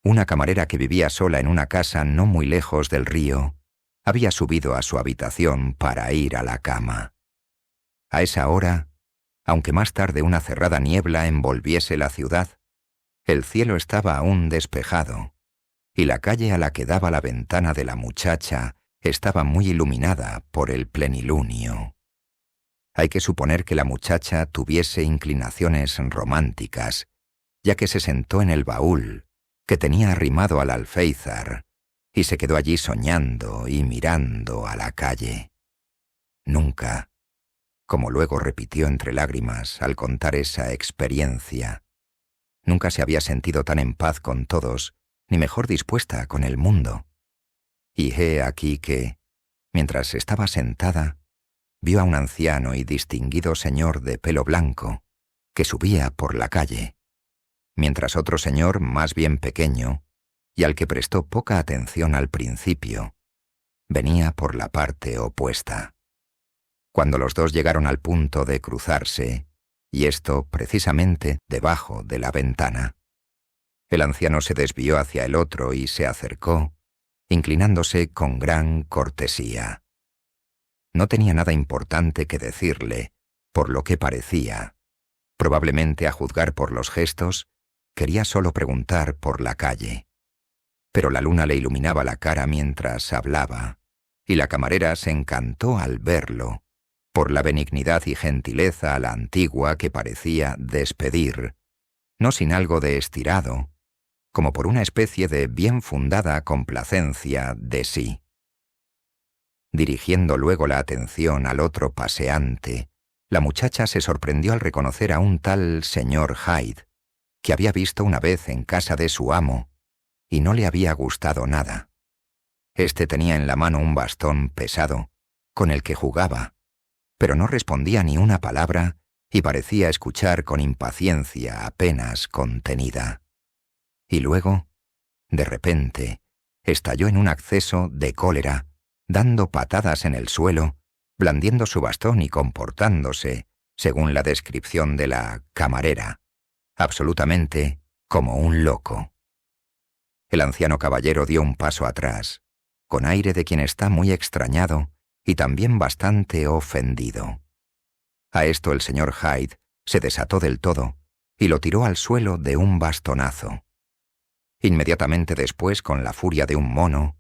una camarera que vivía sola en una casa no muy lejos del río había subido a su habitación para ir a la cama. A esa hora, aunque más tarde una cerrada niebla envolviese la ciudad, el cielo estaba aún despejado, y la calle a la que daba la ventana de la muchacha estaba muy iluminada por el plenilunio. Hay que suponer que la muchacha tuviese inclinaciones románticas, ya que se sentó en el baúl, que tenía arrimado al alféizar, y se quedó allí soñando y mirando a la calle. Nunca, como luego repitió entre lágrimas al contar esa experiencia, nunca se había sentido tan en paz con todos, ni mejor dispuesta con el mundo. Y he aquí que, mientras estaba sentada, vio a un anciano y distinguido señor de pelo blanco, que subía por la calle, mientras otro señor más bien pequeño, y al que prestó poca atención al principio, venía por la parte opuesta. Cuando los dos llegaron al punto de cruzarse, y esto precisamente debajo de la ventana, el anciano se desvió hacia el otro y se acercó, inclinándose con gran cortesía. No tenía nada importante que decirle, por lo que parecía. Probablemente, a juzgar por los gestos, quería solo preguntar por la calle. Pero la luna le iluminaba la cara mientras hablaba, y la camarera se encantó al verlo, por la benignidad y gentileza a la antigua que parecía despedir, no sin algo de estirado, como por una especie de bien fundada complacencia de sí. Dirigiendo luego la atención al otro paseante, la muchacha se sorprendió al reconocer a un tal señor Hyde, que había visto una vez en casa de su amo, y no le había gustado nada. Este tenía en la mano un bastón pesado, con el que jugaba, pero no respondía ni una palabra y parecía escuchar con impaciencia apenas contenida. Y luego, de repente, estalló en un acceso de cólera, dando patadas en el suelo, blandiendo su bastón y comportándose, según la descripción de la camarera, absolutamente como un loco. El anciano caballero dio un paso atrás, con aire de quien está muy extrañado y también bastante ofendido. A esto el señor Hyde se desató del todo y lo tiró al suelo de un bastonazo. Inmediatamente después, con la furia de un mono,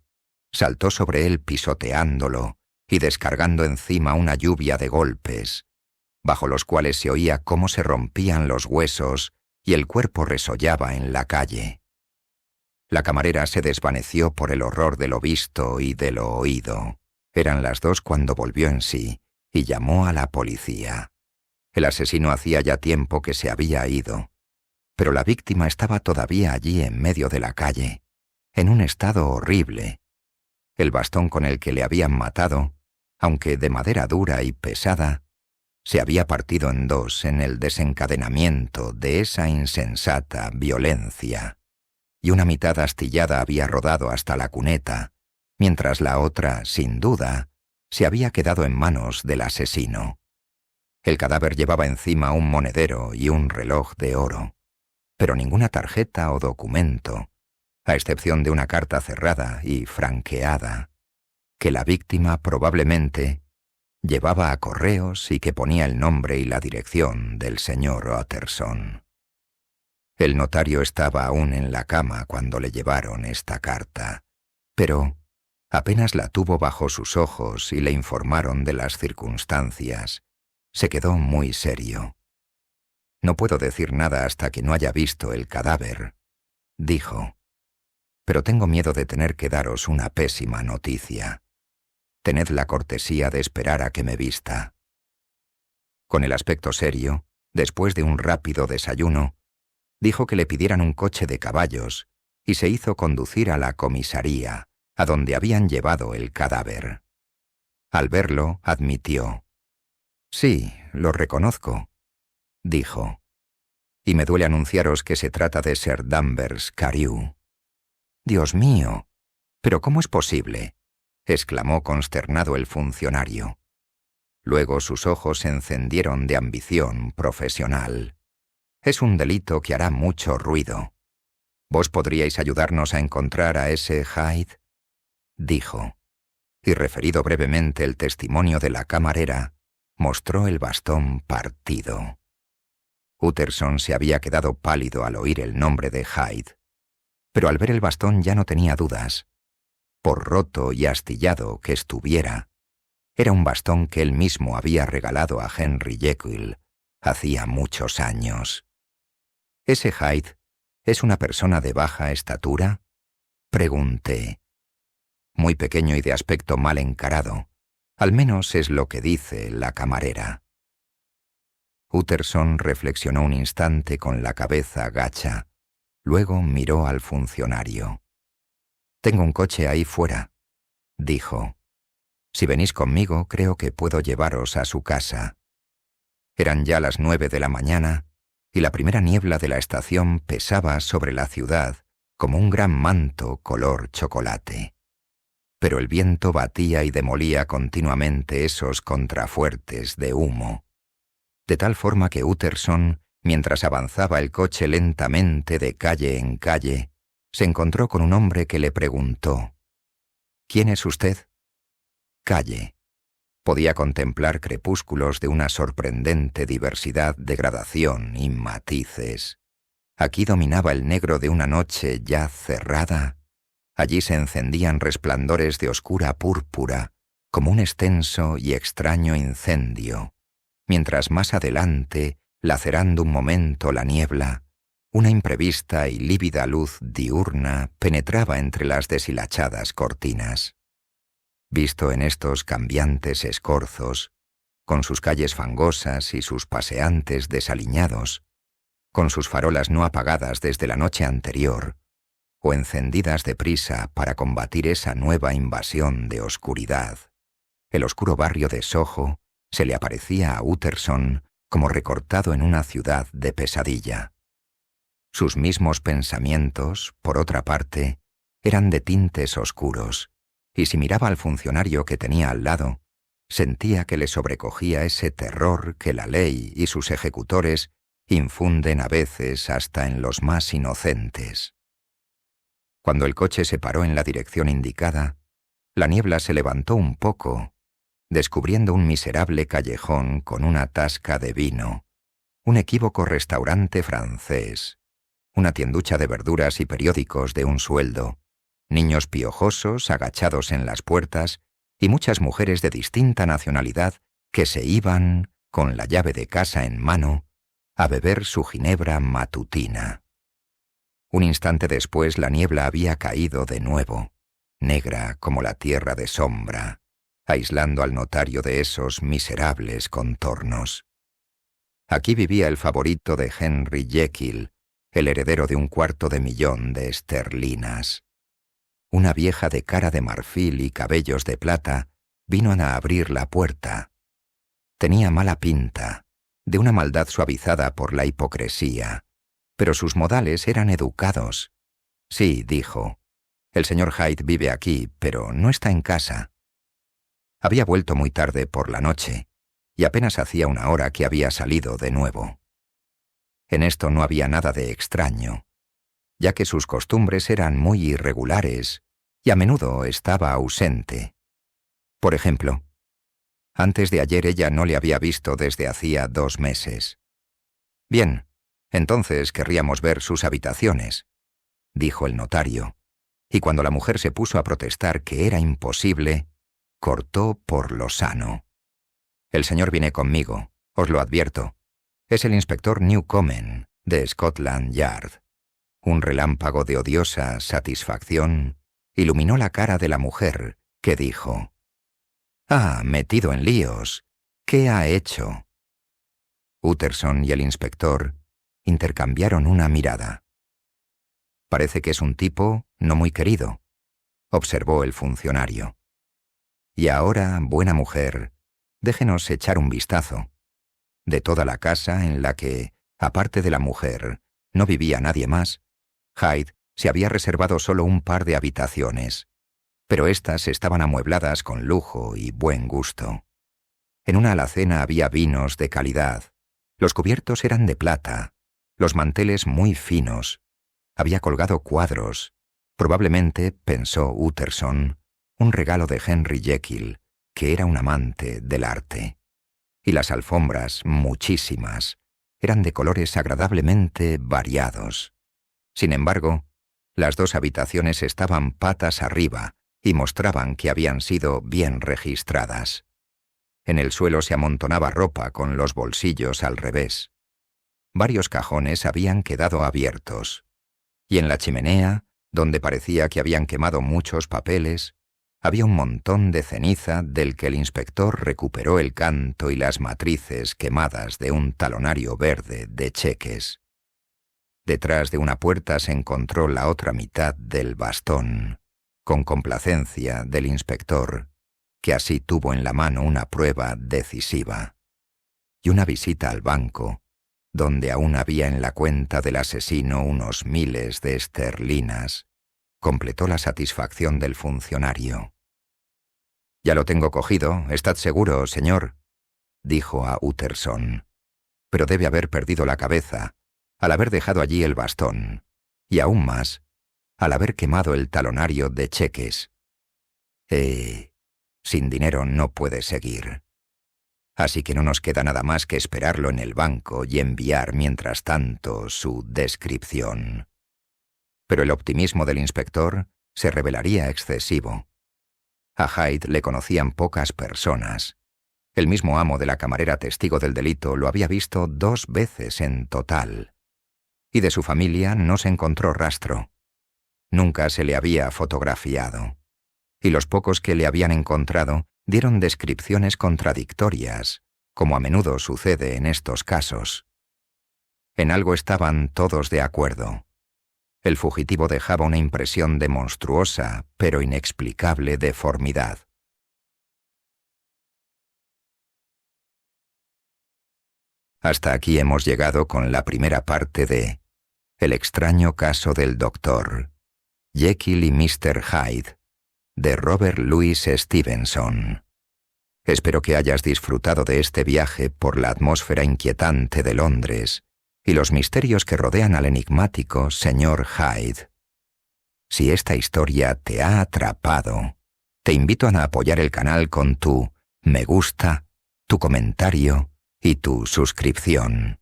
saltó sobre él pisoteándolo y descargando encima una lluvia de golpes, bajo los cuales se oía cómo se rompían los huesos y el cuerpo resollaba en la calle. La camarera se desvaneció por el horror de lo visto y de lo oído. Eran las 2 cuando volvió en sí y llamó a la policía. El asesino hacía ya tiempo que se había ido, pero la víctima estaba todavía allí en medio de la calle, en un estado horrible. El bastón con el que le habían matado, aunque de madera dura y pesada, se había partido en 2 en el desencadenamiento de esa insensata violencia, y una mitad astillada había rodado hasta la cuneta, mientras la otra, sin duda, se había quedado en manos del asesino. El cadáver llevaba encima un monedero y un reloj de oro, pero ninguna tarjeta o documento, a excepción de una carta cerrada y franqueada, que la víctima probablemente llevaba a correos y que ponía el nombre y la dirección del señor Utterson. El notario estaba aún en la cama cuando le llevaron esta carta, pero apenas la tuvo bajo sus ojos y le informaron de las circunstancias, se quedó muy serio. «No puedo decir nada hasta que no haya visto el cadáver», dijo, «pero tengo miedo de tener que daros una pésima noticia. Tened la cortesía de esperar a que me vista». Con el aspecto serio, después de un rápido desayuno, dijo que le pidieran un coche de caballos y se hizo conducir a la comisaría, a donde habían llevado el cadáver. Al verlo, admitió. «Sí, lo reconozco», dijo, «y me duele anunciaros que se trata de Sir Danvers Carew». «Dios mío, ¿pero cómo es posible?», exclamó consternado el funcionario. Luego sus ojos se encendieron de ambición profesional. «Es un delito que hará mucho ruido. ¿Vos podríais ayudarnos a encontrar a ese Hyde?», dijo, y referido brevemente el testimonio de la camarera, mostró el bastón partido. Utterson se había quedado pálido al oír el nombre de Hyde, pero al ver el bastón ya no tenía dudas. Por roto y astillado que estuviera, era un bastón que él mismo había regalado a Henry Jekyll hacía muchos años. «¿Ese Hyde es una persona de baja estatura?», pregunté. «Muy pequeño y de aspecto mal encarado, al menos es lo que dice la camarera». Utterson reflexionó un instante con la cabeza gacha, luego miró al funcionario. «Tengo un coche ahí fuera», dijo. «Si venís conmigo, creo que puedo llevaros a su casa». Eran ya las 9 de la mañana y la primera niebla de la estación pesaba sobre la ciudad como un gran manto color chocolate. Pero el viento batía y demolía continuamente esos contrafuertes de humo, de tal forma que Utterson, mientras avanzaba el coche lentamente de calle en calle, se encontró con un hombre que le preguntó: «¿Quién es usted?». «Calle». Podía contemplar crepúsculos de una sorprendente diversidad de gradación y matices. Aquí dominaba el negro de una noche ya cerrada. Allí se encendían resplandores de oscura púrpura, como un extenso y extraño incendio, mientras más adelante, lacerando un momento la niebla, una imprevista y lívida luz diurna penetraba entre las deshilachadas cortinas. Visto en estos cambiantes escorzos, con sus calles fangosas y sus paseantes desaliñados, con sus farolas no apagadas desde la noche anterior, o encendidas deprisa para combatir esa nueva invasión de oscuridad, el oscuro barrio de Soho se le aparecía a Utterson como recortado en una ciudad de pesadilla. Sus mismos pensamientos, por otra parte, eran de tintes oscuros, y si miraba al funcionario que tenía al lado, sentía que le sobrecogía ese terror que la ley y sus ejecutores infunden a veces hasta en los más inocentes. Cuando el coche se paró en la dirección indicada, la niebla se levantó un poco, descubriendo un miserable callejón con una tasca de vino, un equívoco restaurante francés, una tienducha de verduras y periódicos de un sueldo, niños piojosos agachados en las puertas y muchas mujeres de distinta nacionalidad que se iban, con la llave de casa en mano, a beber su ginebra matutina. Un instante después la niebla había caído de nuevo, negra como la tierra de sombra, aislando al notario de esos miserables contornos. Aquí vivía el favorito de Henry Jekyll, el heredero de $250,000 de esterlinas. Una vieja de cara de marfil y cabellos de plata vino a abrir la puerta. Tenía mala pinta, de una maldad suavizada por la hipocresía, pero sus modales eran educados. Sí, dijo, el señor Hyde vive aquí, pero no está en casa. Había vuelto muy tarde por la noche, y apenas hacía una hora que había salido de nuevo. En esto no había nada de extraño, ya que sus costumbres eran muy irregulares y a menudo estaba ausente. Por ejemplo, antes de ayer ella no le había visto desde hacía 2 meses. Bien, entonces querríamos ver sus habitaciones, dijo el notario, y cuando la mujer se puso a protestar que era imposible, cortó por lo sano. El señor viene conmigo, os lo advierto. Es el inspector Newcomen, de Scotland Yard. Un relámpago de odiosa satisfacción iluminó la cara de la mujer, que dijo: «Ah, metido en líos. ¿Qué ha hecho?» Utterson y el inspector intercambiaron una mirada. «Parece que es un tipo no muy querido», observó el funcionario. «Y ahora, buena mujer, déjenos echar un vistazo. De toda la casa en la que, aparte de la mujer, no vivía nadie más, Hyde se había reservado solo un par de habitaciones, pero éstas estaban amuebladas con lujo y buen gusto. En una alacena había vinos de calidad, los cubiertos eran de plata, los manteles muy finos, había colgado cuadros, probablemente, pensó Utterson, un regalo de Henry Jekyll, que era un amante del arte. Y las alfombras, muchísimas, eran de colores agradablemente variados. Sin embargo, las 2 habitaciones estaban patas arriba y mostraban que habían sido bien registradas. En el suelo se amontonaba ropa con los bolsillos al revés. Varios cajones habían quedado abiertos. Y en la chimenea, donde parecía que habían quemado muchos papeles, había un montón de ceniza del que el inspector recuperó el canto y las matrices quemadas de un talonario verde de cheques. Detrás de una puerta se encontró la otra mitad del bastón, con complacencia del inspector, que así tuvo en la mano una prueba decisiva. Y una visita al banco, donde aún había en la cuenta del asesino unos miles de esterlinas, completó la satisfacción del funcionario. «Ya lo tengo cogido, estad seguro, señor», dijo a Utterson, «pero debe haber perdido la cabeza al haber dejado allí el bastón, y aún más, al haber quemado el talonario de cheques. Sin dinero no puede seguir. Así que no nos queda nada más que esperarlo en el banco y enviar mientras tanto su descripción». Pero el optimismo del inspector se revelaría excesivo. A Hyde le conocían pocas personas. El mismo amo de la camarera testigo del delito lo había visto 2 veces en total. Y de su familia no se encontró rastro. Nunca se le había fotografiado. Y los pocos que le habían encontrado dieron descripciones contradictorias, como a menudo sucede en estos casos. En algo estaban todos de acuerdo. El fugitivo dejaba una impresión de monstruosa, pero inexplicable deformidad. Hasta aquí hemos llegado con la primera parte de El extraño caso del doctor Jekyll y Mr. Hyde, de Robert Louis Stevenson. Espero que hayas disfrutado de este viaje por la atmósfera inquietante de Londres y los misterios que rodean al enigmático señor Hyde. Si esta historia te ha atrapado, te invito a apoyar el canal con tu me gusta, tu comentario y tu suscripción.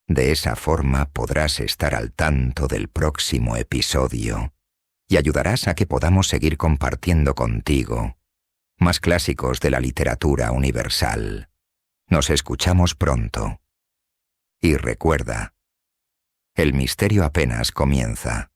De esa forma podrás estar al tanto del próximo episodio y ayudarás a que podamos seguir compartiendo contigo más clásicos de la literatura universal. Nos escuchamos pronto. Y recuerda, el misterio apenas comienza.